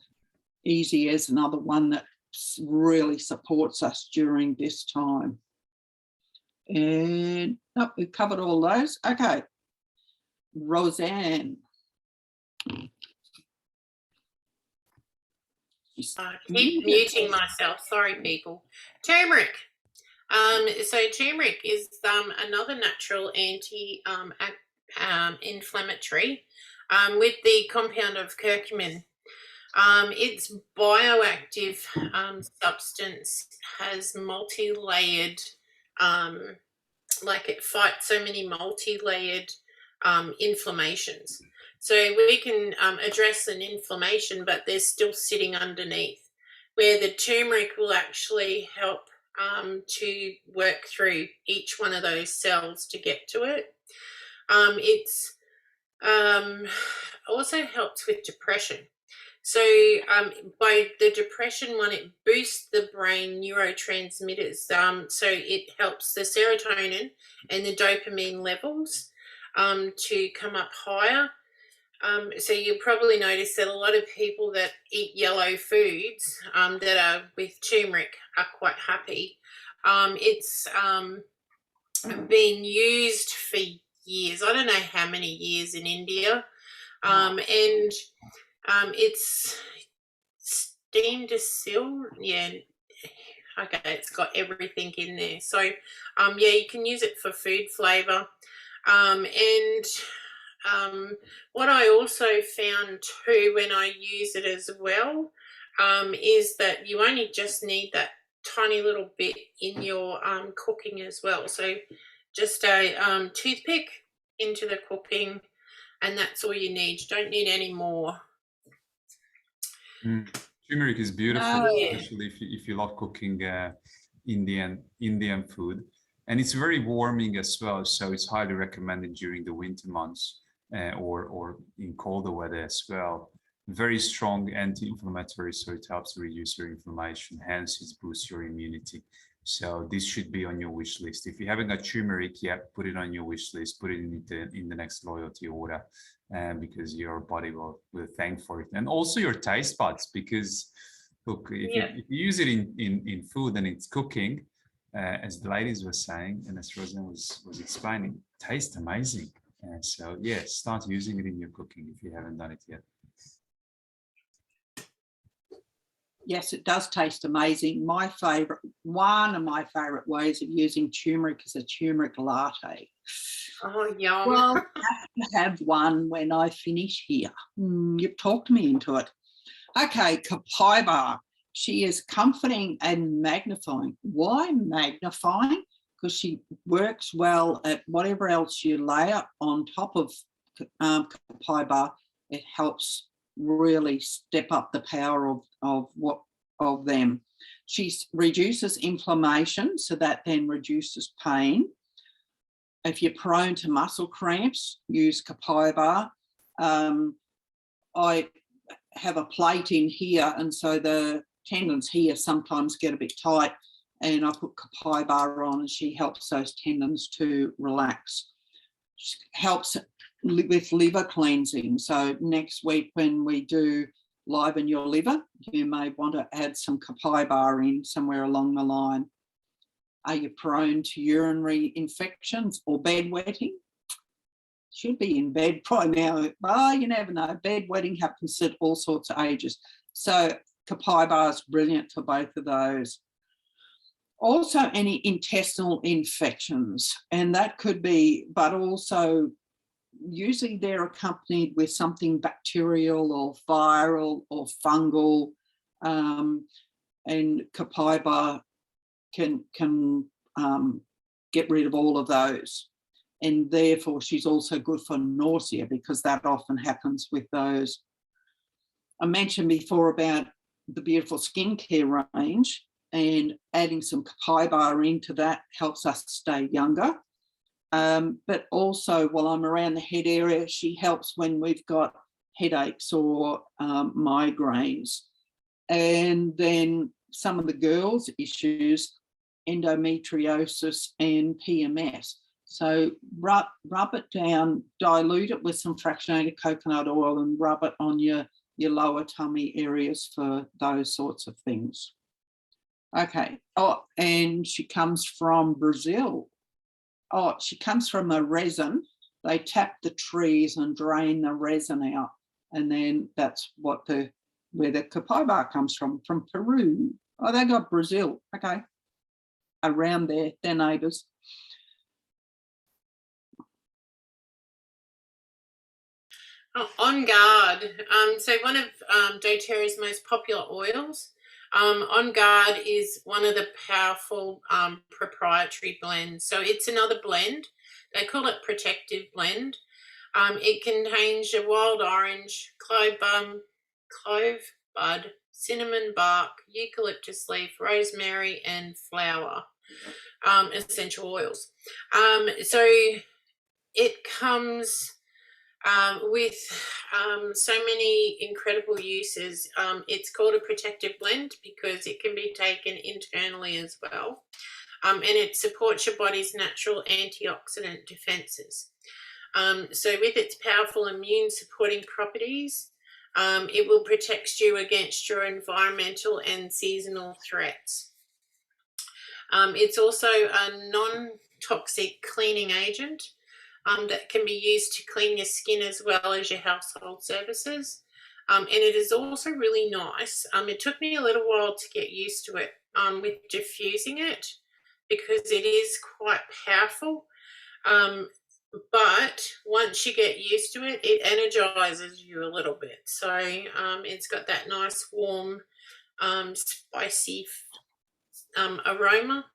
Easy Air is another one that really supports us during this time. And we've covered all those. Okay, Roseanne. Keep muting myself. Sorry, people. Turmeric. So turmeric is another natural anti-inflammatory with the compound of curcumin. Its bioactive substance has multi-layered, like it fights so many multi-layered inflammations. So we can address an inflammation, but they're still sitting underneath, where the turmeric will actually help to work through each one of those cells to get to it. It's also helps with depression. So by the depression one, it boosts the brain neurotransmitters. So it helps the serotonin and the dopamine levels to come up higher. So you'll probably notice that a lot of people that eat yellow foods that are with turmeric are quite happy. It's been used for years. I don't know how many years in India. And it's yeah, okay, it's got everything in there. So yeah, you can use it for food flavor. And what I also found too when I use it as well is that you only just need that tiny little bit in your cooking as well. So just a toothpick into the cooking, and that's all you need. You don't need any more. Turmeric is beautiful, Yeah. especially if you love cooking Indian food, and it's very warming as well. So it's highly recommended during the winter months or in colder weather as well. Very strong anti-inflammatory, so it helps reduce your inflammation. Hence, it boosts your immunity. So this should be on your wish list. If you haven't got turmeric yet, put it on your wish list. Put it in the next loyalty order. Because your body will thank for it, and also your taste buds, because look, if you use it in food and it's cooking, as the ladies were saying and as Rosanne was explaining, tastes amazing. And so yeah, start using it in your cooking if you haven't done it yet. Yes, it does taste amazing. One of my favorite ways of using turmeric is a turmeric latte. Oh, yum. Well, I have to have one when I finish here. You've talked me into it. Okay, Copaiba. She is comforting and magnifying. Why magnifying? Because she works well at whatever else you layer on top of Copaiba. It helps really step up the power of them. She reduces inflammation, so that then reduces pain. If you're prone to muscle cramps, use Copaiba. I have a plate in here, and so the tendons here sometimes get a bit tight, and I put Copaiba on, and she helps those tendons to relax. She helps with liver cleansing. So next week when we do liven your liver, you may want to add some Copaiba in somewhere along the line. Are you prone to urinary infections or bedwetting? Should be in bed by now. Oh, you never know. Bedwetting happens at all sorts of ages. So Copaiba is brilliant for both of those. Also any intestinal infections, and that could be, but also usually they're accompanied with something bacterial or viral or fungal, and Copaiba can get rid of all of those. And therefore she's also good for nausea, because that often happens with those. I mentioned before about the beautiful skincare range, and adding some Copaiba into that helps us stay younger. But also while I'm around the head area, she helps when we've got headaches or migraines. And then some of the girls' issues, endometriosis and PMS. So rub it down, dilute it with some fractionated coconut oil, and rub it on your lower tummy areas for those sorts of things. Okay. Oh, and she comes from Brazil. Oh, she comes from a resin. They tap the trees and drain the resin out, and then that's where the Copaiba comes from Peru. Oh, they got Brazil. Okay. Around there, they're neighbours. Oh, On Guard. So one of doTERRA's most popular oils. On Guard is one of the powerful proprietary blends. So it's another blend. They call it Protective Blend. It contains your wild orange, clove bud, cinnamon bark, eucalyptus leaf, rosemary, and flower essential oils. So it comes with so many incredible uses. It's called a protective blend because it can be taken internally as well. And it supports your body's natural antioxidant defenses. So with its powerful immune supporting properties, it will protect you against your environmental and seasonal threats. It's also a non-toxic cleaning agent that can be used to clean your skin as well as your household surfaces. And it is also really nice. It took me a little while to get used to it with diffusing it, because it is quite powerful. But once you get used to it, it energizes you a little bit. So it's got that nice warm spicy aroma.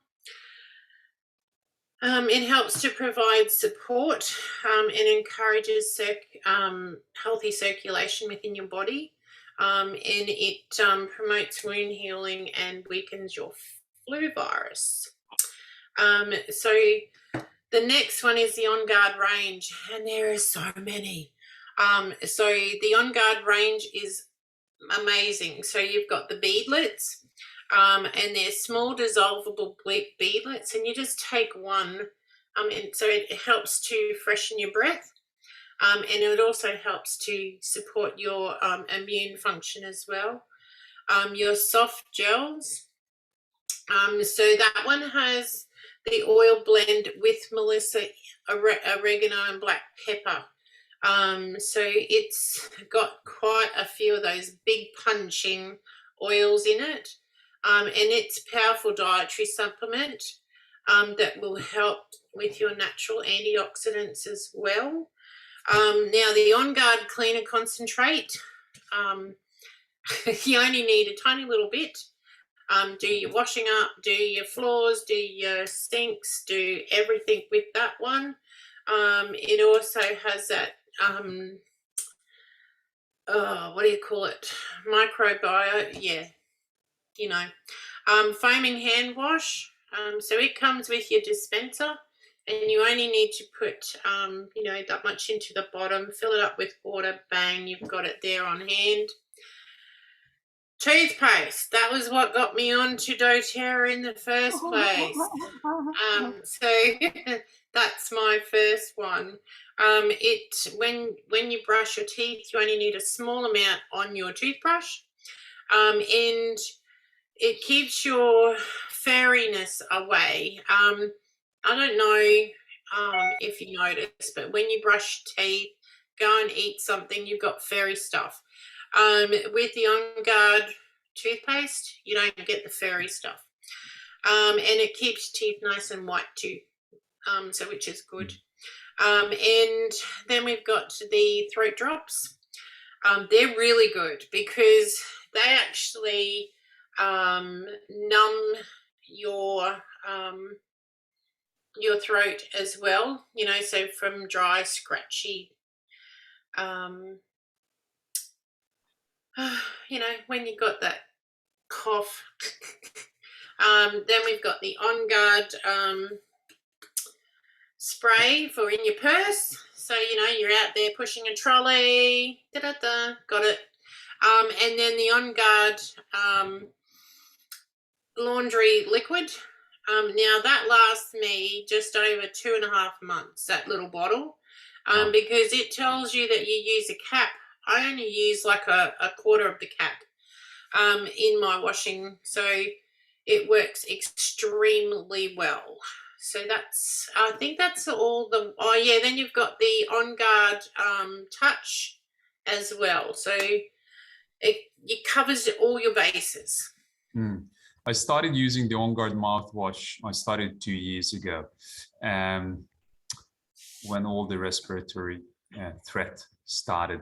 It helps to provide support and encourages healthy circulation within your body, and it promotes wound healing and weakens your flu virus. So the next one is the On Guard range, and there are so many. So the On Guard range is amazing. So you've got the beadlets, and they're small dissolvable beadlets, and you just take one, and so it helps to freshen your breath, and it also helps to support your immune function as well. Your soft gels, so that one has the oil blend with Melissa, oregano and black pepper. So it's got quite a few of those big punching oils in it. And it's a powerful dietary supplement that will help with your natural antioxidants as well. Now, the On Guard Cleaner Concentrate, you only need a tiny little bit. Do your washing up, do your floors, do your sinks, do everything with that one. It also has that, what do you call it? Microbiome, yeah, you know. Foaming hand wash. So it comes with your dispenser, and you only need to put, you know, that much into the bottom, fill it up with water, bang, you've got it there on hand. Toothpaste, that was what got me on to doTERRA in the first place. So that's my first one. When you brush your teeth, you only need a small amount on your toothbrush, and it keeps your fairiness away. I don't know if you notice, but when you brush teeth, go and eat something, you've got fairy stuff. With the On Guard toothpaste, you don't get the fairy stuff. And it keeps teeth nice and white too, so which is good. And then we've got the throat drops. They're really good because they actually numb your throat as well, you know, so from dry, scratchy, you know, when you got that cough. Then we've got the On Guard spray for in your purse. So, you know, you're out there pushing a trolley, got it. And then the On Guard laundry liquid. Now that lasts me just over 2.5 months, that little bottle, because it tells you that you use a cap. I only use like a quarter of the cap in my washing, so it works extremely well. So that's, I think that's all the, oh yeah, then you've got the On Guard touch as well. So it covers all your bases. I started using the On Guard mouthwash. I started 2 years ago, when all the respiratory threat started.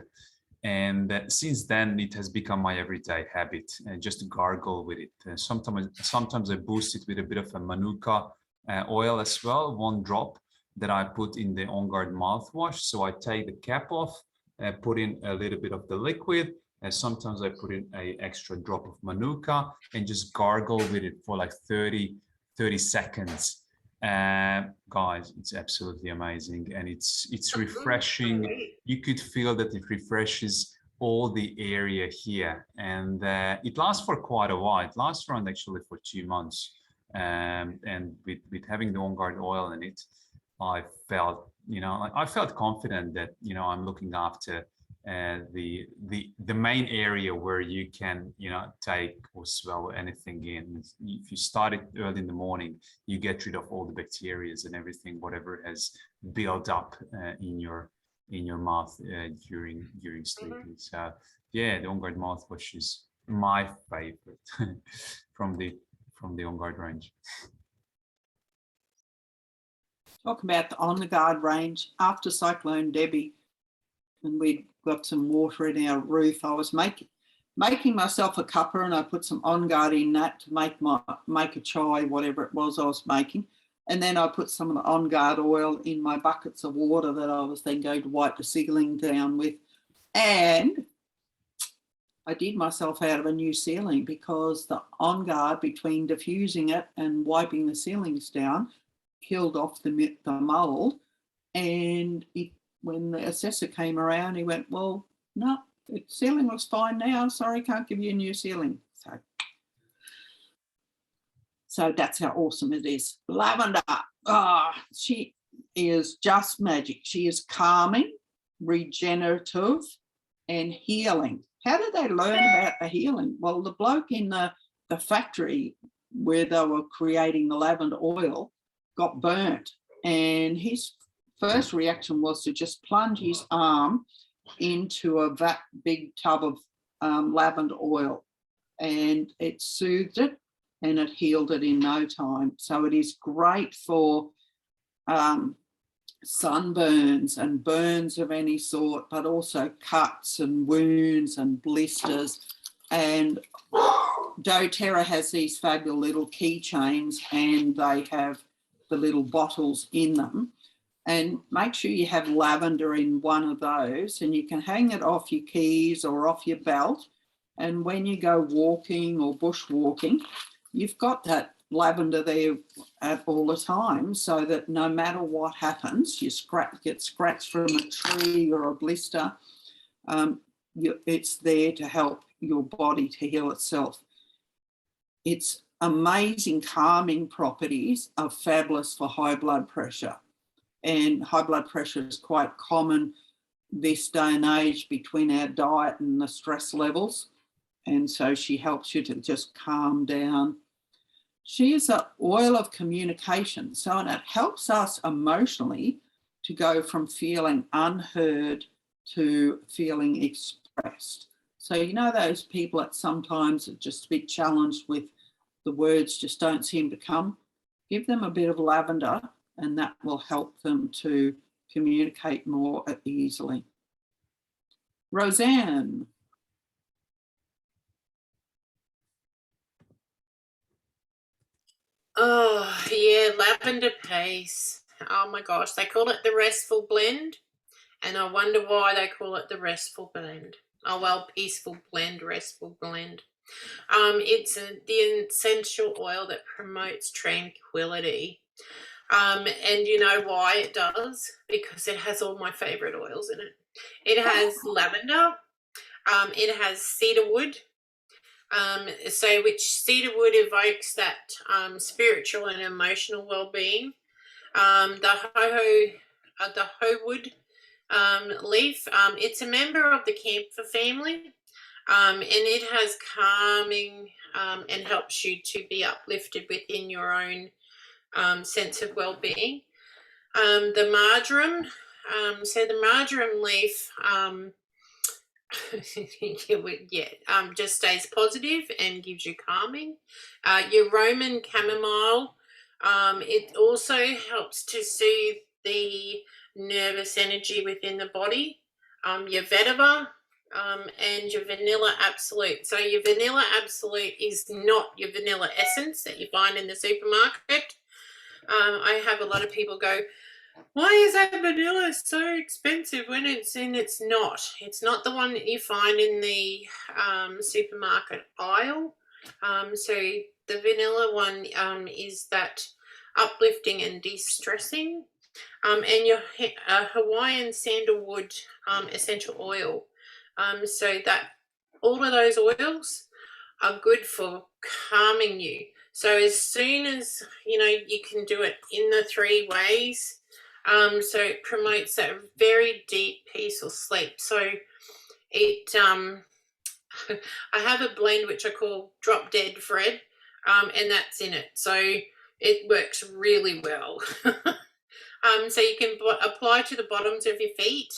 And since then, it has become my everyday habit, just to gargle with it. Sometimes I boost it with a bit of a Manuka oil as well, 1 drop that I put in the On Guard mouthwash. So I take the cap off, put in a little bit of the liquid, and sometimes I put in an extra drop of Manuka and just gargle with it for like 30 seconds. Guys, it's absolutely amazing, and it's refreshing. You could feel that it refreshes all the area here, and it lasts for quite a while. It lasts around actually for 2 months, and with having the On Guard oil in it, I felt, you know, I felt confident that, you know, I'm looking after the main area where you can, you know, take or swallow anything in. If you start it early in the morning, you get rid of all the bacteria and everything, whatever has built up in your in your mouth during sleeping. So yeah, the On Guard mouthwash is my favorite from the On Guard range. Talk about the On Guard range. After Cyclone Debbie, and we'd got some water in our roof, I was making myself a cuppa, and I put some On Guard in that to make a chai, whatever it was I was making. And then I put some of the On Guard oil in my buckets of water that I was then going to wipe the ceiling down with. And I did myself out of a new ceiling, because the On Guard, between diffusing it and wiping the ceilings down, killed off the mold. And when the assessor came around, he went, well, no, the ceiling looks fine now. Sorry, can't give you a new ceiling. So that's how awesome it is. Lavender, she is just magic. She is calming, regenerative, and healing. How did they learn about the healing? Well, the bloke in the factory where they were creating the lavender oil got burnt, and his first reaction was to just plunge his arm into a big tub of lavender oil, and it soothed it and it healed it in no time. So it is great for sunburns and burns of any sort, but also cuts and wounds and blisters. And doTERRA has these fabulous little keychains, and they have the little bottles in them. And make sure you have lavender in one of those, and you can hang it off your keys or off your belt. And when you go walking or bushwalking, you've got that lavender there all the time, so that no matter what happens, you get scratched from a tree or a blister, it's there to help your body to heal itself. Its amazing calming properties are fabulous for high blood pressure. And high blood pressure is quite common this day and age between our diet and the stress levels. And so she helps you to just calm down. She is an oil of communication. So, and it helps us emotionally to go from feeling unheard to feeling expressed. So, you know, those people that sometimes are just a bit challenged with the words just don't seem to come, give them a bit of lavender, and that will help them to communicate more easily. Roseanne. Oh, yeah, lavender paste. Oh my gosh, they call it the restful blend, and I wonder why they call it the restful blend. Oh, well, peaceful blend, restful blend. It's the essential oil that promotes tranquility. And you know why it does? Because it has all my favorite oils in it. It has lavender, it has cedarwood, which cedarwood evokes that spiritual and emotional well-being. The howood leaf, it's a member of the camphor family, and it has calming and helps you to be uplifted within your own sense of well-being. The marjoram, so the marjoram leaf just stays positive and gives you calming. Your Roman chamomile, it also helps to soothe the nervous energy within the body. Your vetiver, and your vanilla absolute. So your vanilla absolute is not your vanilla essence that you find in the supermarket. I have a lot of people go, why is that vanilla so expensive when it's not? It's not the one that you find in the supermarket aisle. So the vanilla one is that uplifting and de-stressing. And your Hawaiian sandalwood essential oil. So that all of those oils are good for calming you. So as soon as, you know, you can do it in the 3 ways. So it promotes that very deep, peaceful sleep. So it, I have a blend which I call Drop Dead Fred, and that's in it. So it works really well. So you can apply to the bottoms of your feet,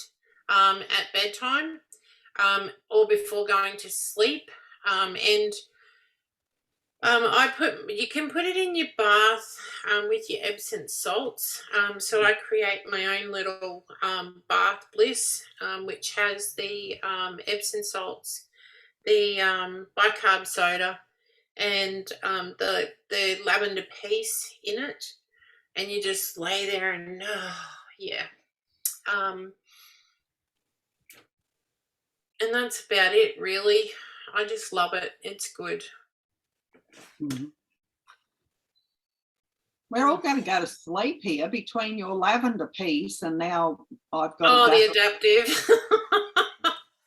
at bedtime or before going to sleep. You can put it in your bath with your Epsom salts. So I create my own little bath bliss, which has the Epsom salts, the bicarb soda, and the lavender piece in it, and you just lay there and yeah. And that's about it, really. I just love it. It's good. Mhm. We're all going to go to sleep here between your lavender piece and now I've got the adaptive.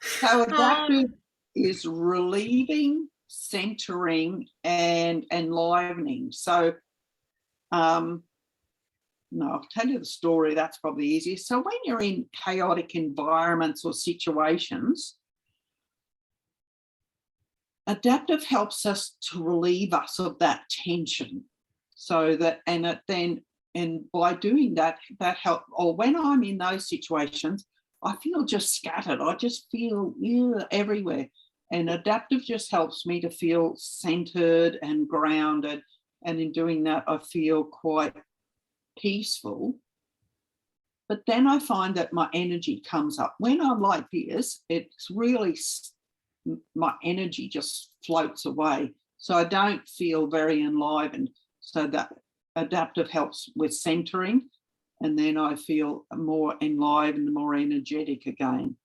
So adaptive is relieving, centering, and enlivening. So no, I'll tell you the story. That's probably easier. So when you're in chaotic environments or situations, adaptive helps us to relieve us of that tension. So that, and by doing that, that help. Or when I'm in those situations, I feel just scattered. I just feel everywhere. And adaptive just helps me to feel centered and grounded. And in doing that, I feel quite peaceful. But then I find that my energy comes up. When I'm like this, it's really, my energy just floats away. So I don't feel very enlivened. So that adaptive helps with centering. And then I feel more enlivened, more energetic again.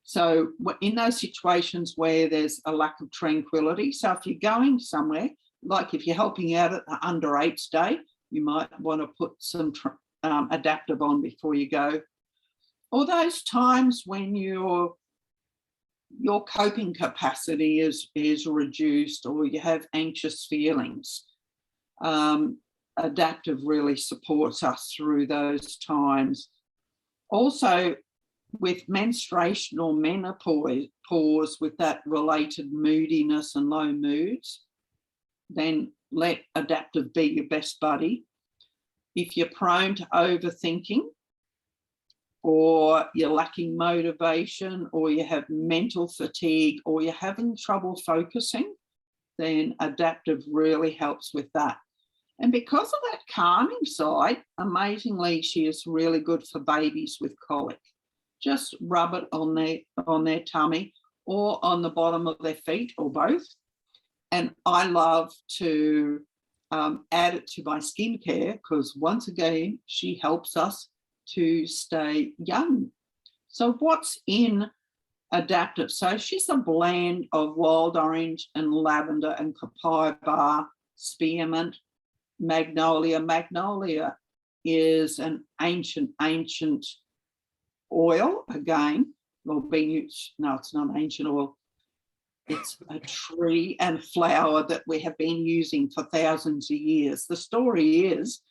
So in those situations where there's a lack of tranquility, so if you're going somewhere, like if you're helping out at the under 8s day, you might want to put some adaptive on before you go. Or those times when your coping capacity is reduced or you have anxious feelings. Adaptive really supports us through those times. Also, with menstruation or menopause, with that related moodiness and low moods, then let adaptive be your best buddy. If you're prone to overthinking, or you're lacking motivation, or you have mental fatigue, or you're having trouble focusing, then adaptive really helps with that. And because of that calming side, amazingly, she is really good for babies with colic. Just rub it on their tummy or on the bottom of their feet or both. And I love to add it to my skincare because once again, she helps us to stay young. So what's in adaptive? So she's a blend of wild orange and lavender and copaiba, spearmint, magnolia. Magnolia is an ancient oil again. Well, being used, no, it's not ancient oil. It's a tree and flower that we have been using for thousands of years. The story is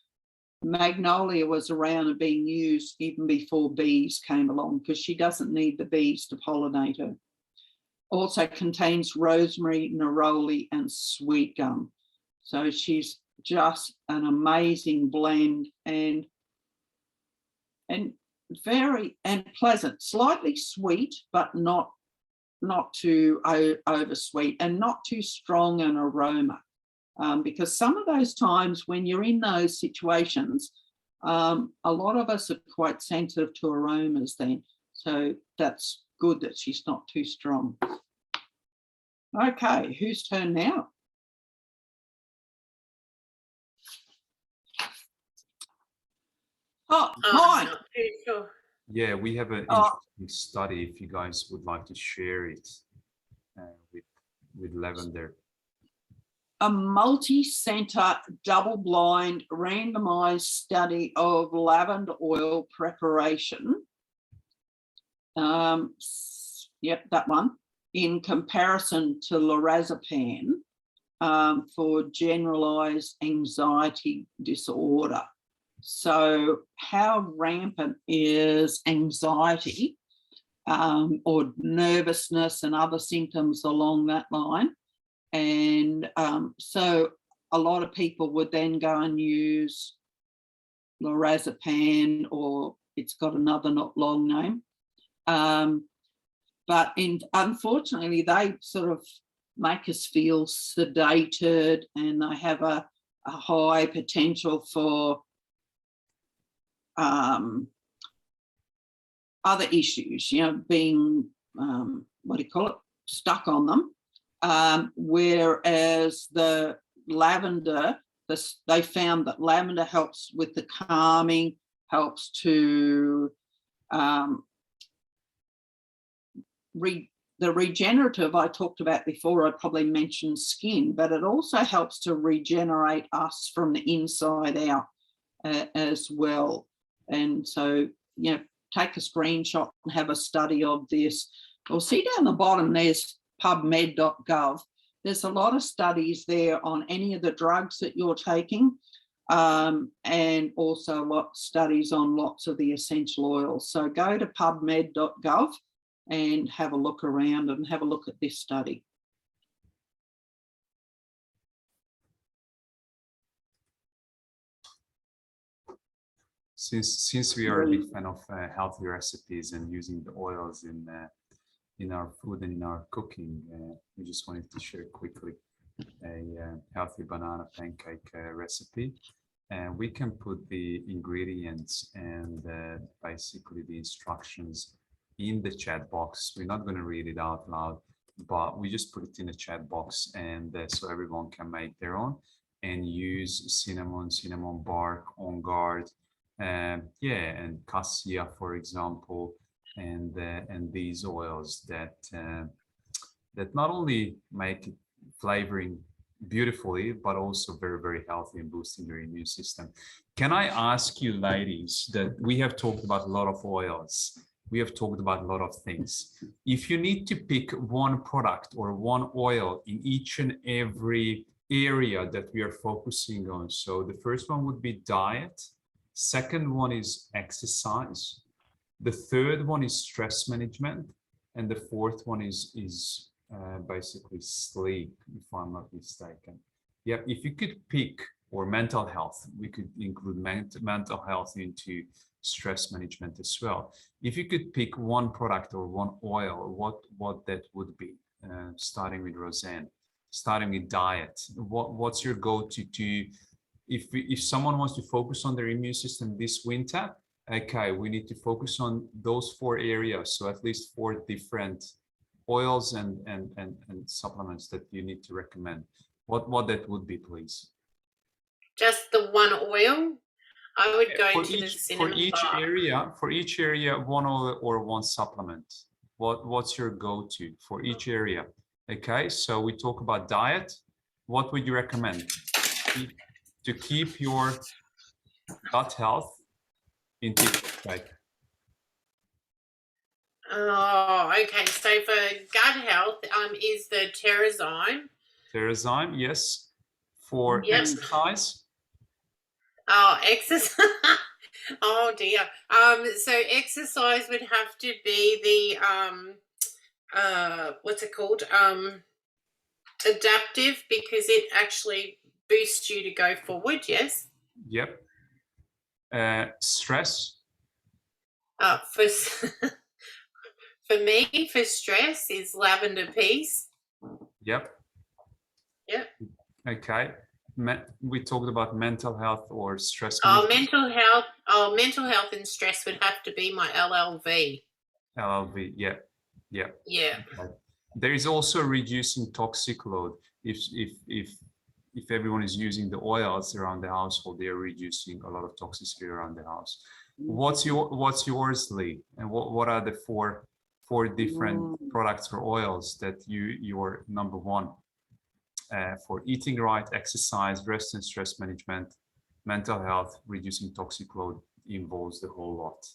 magnolia was around and being used even before bees came along because she doesn't need the bees to pollinate her. Also contains rosemary, neroli, and sweet gum. So she's just an amazing blend and very pleasant, slightly sweet, but not too over sweet and not too strong an aroma. Because some of those times when you're in those situations, a lot of us are quite sensitive to aromas then. So that's good that she's not too strong. Okay, whose turn now? Oh, mine. Not too sure. Yeah, we have an interesting study if you guys would like to share it with lavender. A multi-center, double-blind, randomized study of lavender oil preparation. Yep, that one. In comparison to lorazepam for generalized anxiety disorder. So how rampant is anxiety or nervousness and other symptoms along that line? And so a lot of people would then go and use lorazepam, or it's got another not long name. But unfortunately, they sort of make us feel sedated, and they have a high potential for other issues, you know, being, what do you call it, stuck on them. Whereas the lavender, they found that lavender helps with the calming, helps to the regenerative I talked about before. I probably mentioned skin, but it also helps to regenerate us from the inside out as well. And so, you know, take a screenshot and have a study of this. We'll see down the bottom, there's pubmed.gov. There's a lot of studies there on any of the drugs that you're taking, and also a lot of studies on lots of the essential oils. So go to pubmed.gov and have a look around and have a look at this study. Since we are a big fan of healthy recipes and using the oils in our food and in our cooking, we just wanted to share quickly a healthy banana pancake recipe. And we can put the ingredients and basically the instructions in the chat box. We're not going to read it out loud, but we just put it in the chat box, and so everyone can make their own and use cinnamon bark, on guard, and cassia, for example, and these oils that not only make it flavoring beautifully, but also very, very healthy and boosting your immune system. Can I ask you, ladies, that we have talked about a lot of oils, we have talked about a lot of things. If you need to pick one product or one oil in each and every area that we are focusing on, so the first one would be diet, second one is exercise, the third one is stress management, and the fourth one is basically sleep, if I'm not mistaken. Yeah, if you could pick, or mental health, we could include mental health into stress management as well. If you could pick one product or one oil, what that would be, starting with Roseanne, starting with diet, what's your go-to to, if someone wants to focus on their immune system this winter, okay, we need to focus on those 4 areas, so at least 4 different oils and supplements that you need to recommend. What that would be, please? Just the one oil? I would go to the cinnamon bark. For each area, one oil or one supplement. What's your go-to for each area? Okay, so we talk about diet. What would you recommend to keep your gut health in tip-top shape? Oh, okay. So for gut health, is the Terrazyme. Terrazyme, yes. For exercise? Oh, exercise. Oh dear. So exercise would have to be the what's it called? Adaptive, because it actually boosts you to go forward. Yes. Yep. Stress. For me, for stress is lavender peace. Yep. Yep. Okay. We talked about mental health or stress. Mental health and stress would have to be my LLV. LLV, yeah. Yeah. Okay. There is also reducing toxic load. If everyone is using the oils around the household, they are reducing a lot of toxicity around the house. What's yours, Lee? And what are the four different products or oils that you're number one for eating right, exercise, rest and stress management, mental health, reducing toxic load involves the whole lot?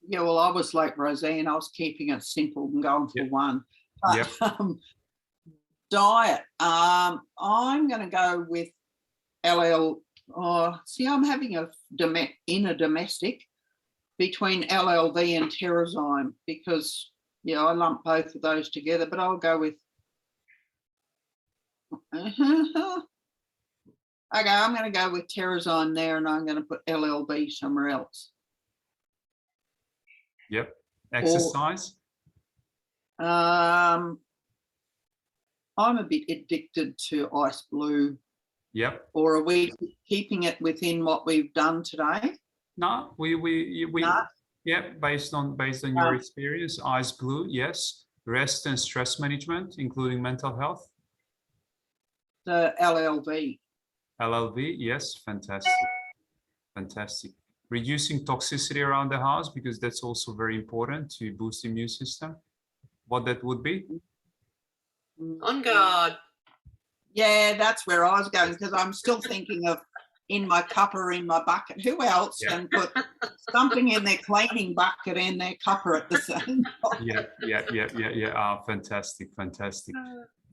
Yeah, well, I was like Roseanne, I was keeping it simple and going for one. But, diet, I'm going to go with I'm having a inner domestic between LLV and Terrazyme, because, I lump both of those together, but I'll go with, okay, I'm going to go with Terrazyme there, and I'm going to put LLV somewhere else. Yep. Exercise. I'm a bit addicted to Ice Blue. Yep. Or are we keeping it within what we've done today? No, we No? yeah, based on your experience, Ice Blue, yes. Rest and stress management, including mental health. The LLV. LLV, yes, fantastic. Fantastic. Reducing toxicity around the house, because that's also very important to boost the immune system. What that would be? On guard. Yeah, that's where I was going, because I'm still thinking of in my cup or in my bucket. Who else can put something in their cleaning bucket and their cuppa at the same time? Yeah. Fantastic.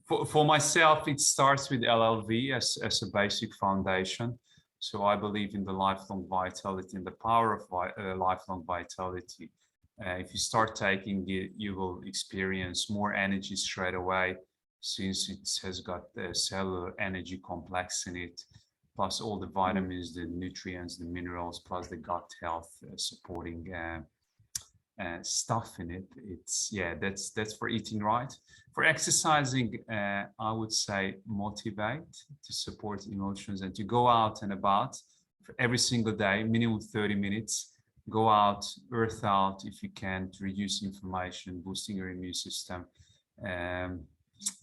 For myself, it starts with LLV as a basic foundation. So I believe in the lifelong vitality and the power of lifelong vitality. If you start taking it, you will experience more energy straight away, since it has got the cellular energy complex in it, plus all the vitamins, the nutrients, the minerals, plus the gut health supporting stuff in it. It's that's for eating right. For exercising, I would say motivate to support emotions and to go out and about for every single day, minimum 30 minutes. Go out, earth out if you can, to reduce inflammation, boosting your immune system.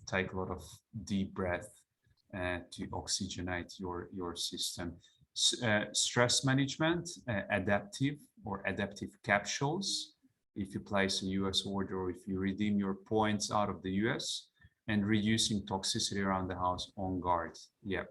Take a lot of deep breath to oxygenate your system. Stress management, adaptive capsules. If you place a US order or if you redeem your points out of the US, and reducing toxicity around the house, On Guard. Yeah,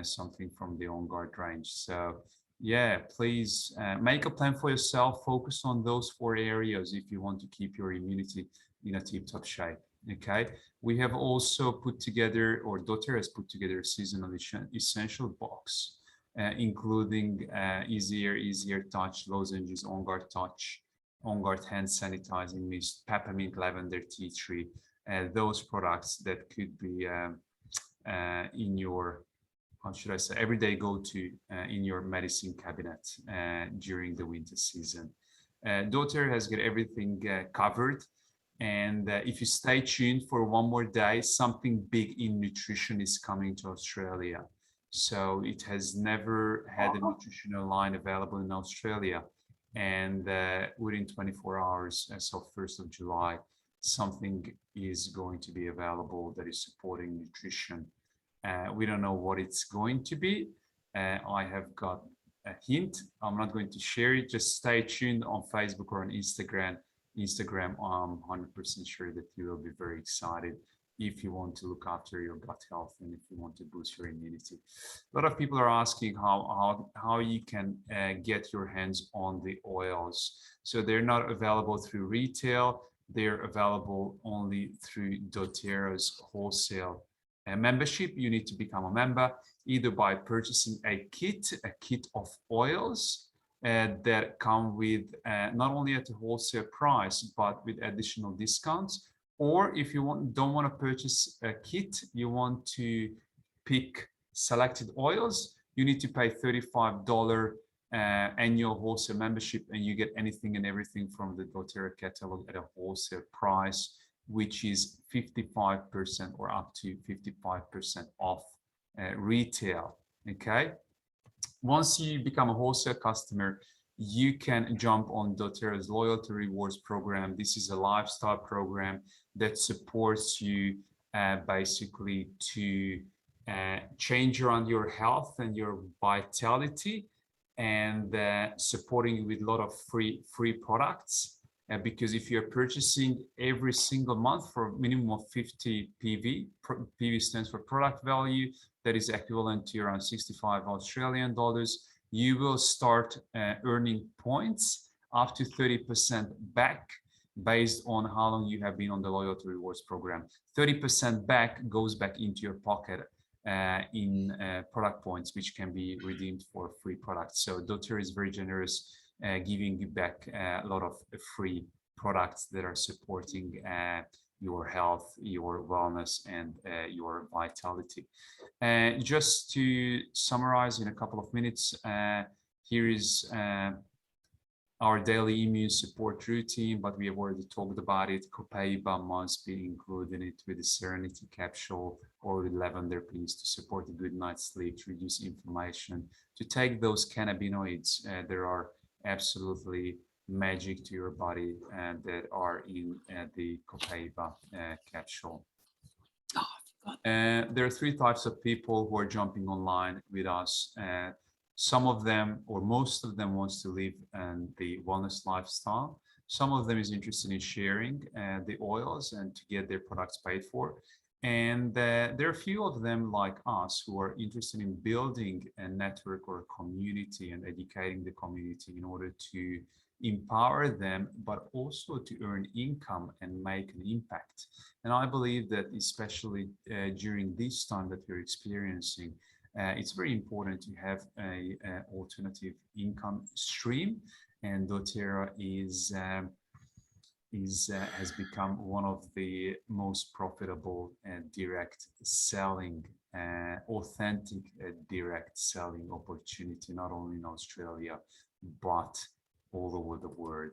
something from the On Guard range. So yeah, please make a plan for yourself. Focus on those 4 areas if you want to keep your immunity in a tip-top shape. Okay, we have also put together, or Daughter has put together, a seasonal essential box, including easier touch lozenges, On Guard touch, On Guard hand sanitizing mist, peppermint, lavender, tea tree, those products that could be in your, how should I say, everyday go-to in your medicine cabinet during the winter season. Daughter has got everything covered. And if you stay tuned for one more day, something big in nutrition is coming to Australia. So it has never had a nutritional line available in Australia. And within 24 hours, as of 1st of July, something is going to be available that is supporting nutrition. We don't know what it's going to be. I have got a hint. I'm not going to share it. Just stay tuned on Facebook or on Instagram. I'm 100% sure that you will be very excited if you want to look after your gut health and if you want to boost your immunity. A lot of people are asking how you can get your hands on the oils. So they're not available through retail. They're available only through doTERRA's wholesale membership. You need to become a member either by purchasing a kit of oils that come with not only at a wholesale price, but with additional discounts. Or if you don't want to purchase a kit, you want to pick selected oils, you need to pay $35 annual wholesale membership, and you get anything and everything from the doTERRA catalog at a wholesale price, which is 55% or up to 55% off retail. Okay. Once you become a wholesale customer, you can jump on doTERRA's loyalty rewards program. This is a lifestyle program that supports you basically to change around your health and your vitality, and supporting you with a lot of free products. Because if you're purchasing every single month for a minimum of 50 PV, PV stands for product value, that is equivalent to around 65 Australian dollars, you will start earning points up to 30% back based on how long you have been on the loyalty rewards program. 30% back goes back into your pocket in product points, which can be redeemed for free products. So doTERRA is very generous, giving you back a lot of free products that are supporting your health, your wellness, and your vitality. Just to summarize in a couple of minutes, here is our daily immune support routine, but we have already talked about it. Copaiba must be included in it with the Serenity capsule or with lavender pills to support a good night's sleep, to reduce inflammation, to take those cannabinoids that are absolutely magic to your body and that are in the Copaiba capsule. There are 3 types of people who are jumping online with us. Some of them, or most of them, wants to live the wellness lifestyle. Some of them is interested in sharing the oils and to get their products paid for. And there are a few of them like us who are interested in building a network or a community and educating the community in order to empower them, but also to earn income and make an impact. And I believe that especially during this time that we're experiencing, it's very important to have a alternative income stream, and doTERRA has become one of the most profitable direct selling, authentic direct selling opportunity, not only in Australia, but all over the world.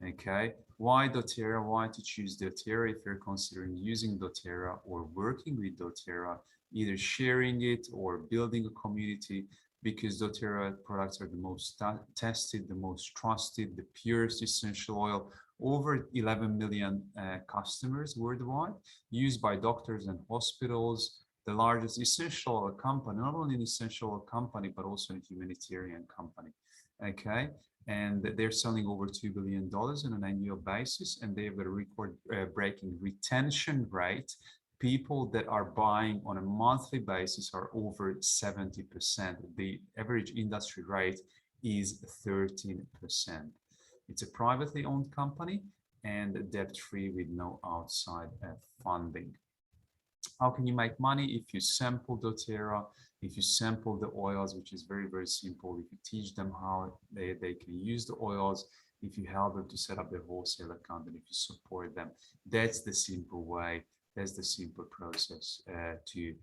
Okay, why doTERRA? Why to choose doTERRA if you're considering using doTERRA or working with doTERRA, either sharing it or building a community? Because doTERRA products are the most tested, the most trusted, the purest essential oil. Over 11 million customers worldwide, used by doctors and hospitals, the largest essential oil company, not only an essential oil company, but also a humanitarian company. Okay, and they're selling over $2 billion on an annual basis, and they have a record-breaking retention rate. People that are buying on a monthly basis are over 70%. The average industry rate is 13%. It's a privately owned company and debt-free with no outside funding. How can you make money? If you sample doTERRA, if you sample the oils, which is very, very simple, if you teach them how they can use the oils, if you help them to set up their wholesale account, and if you support them, that's the simple way, that's the simple process to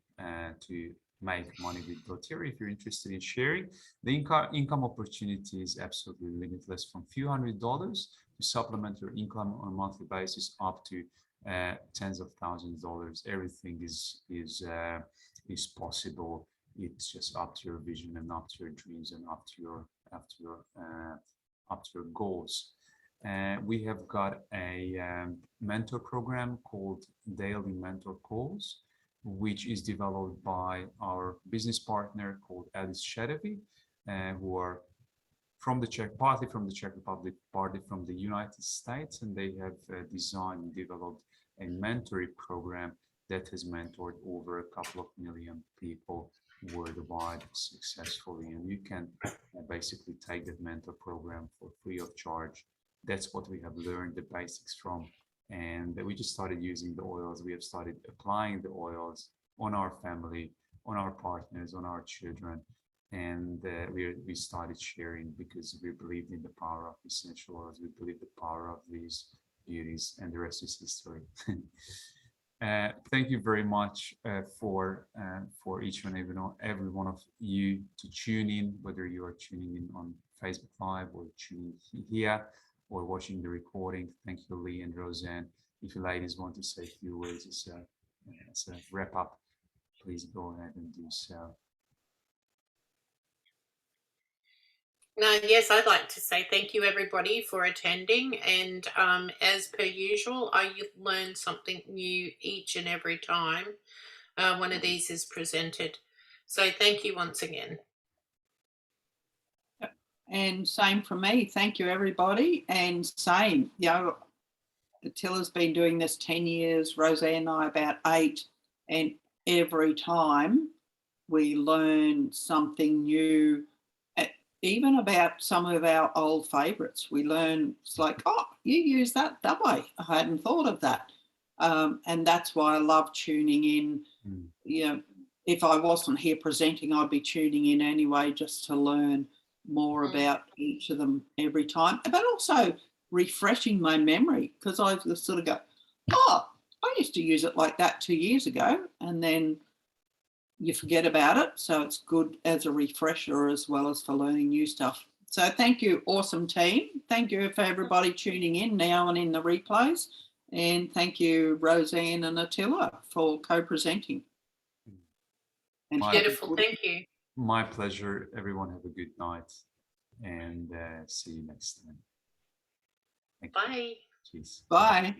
make money with doTERRA. If you're interested in sharing, the income opportunity is absolutely limitless, from a few $100s to supplement your income on a monthly basis up to tens of thousands of dollars. Everything is possible. It's just up to your vision and up to your dreams and up to your goals. We have got a mentor program called Daily Mentor Calls, which is developed by our business partner called Alice Shadavi, who are from the partly from the Czech Republic, partly from the United States, and they have designed and developed a mentoring program that has mentored over a couple of million people worldwide successfully. And you can basically take that mentor program for free of charge. That's what we have learned the basics from. And we just started using the oils. We have started applying the oils on our family, on our partners, on our children. And we started sharing because we believed in the power of essential oils. We believe the power of these beauties, and the rest is history. Thank you very much for each and every one of you to tune in, whether you are tuning in on Facebook Live or tuning here or watching the recording. Thank you, Lee and Roseanne. If you ladies want to say a few words as a wrap up, please go ahead and do so. Yes, I'd like to say thank you, everybody, for attending. And as per usual, I learn something new each and every time one of these is presented. So thank you once again. And same from me. Thank you, everybody. And same, Attila's been doing this 10 years, Roseanne and I about 8, and every time we learn something new, even about some of our old favourites. We learn, it's like, oh, you use that way. I hadn't thought of that. And that's why I love tuning in. If I wasn't here presenting, I'd be tuning in anyway, just to learn more about each of them every time, but also refreshing my memory, because I just sort of go, oh, I used to use it like that 2 years ago, and then you forget about it. So it's good as a refresher as well as for learning new stuff. So thank you, awesome team. Thank you for everybody tuning in now and in the replays. And thank you, Roseanne and Attila, for co-presenting. And Beautiful, thank you. My pleasure. Everyone have a good night and see you next time. Thank you. Bye. Cheers. Bye.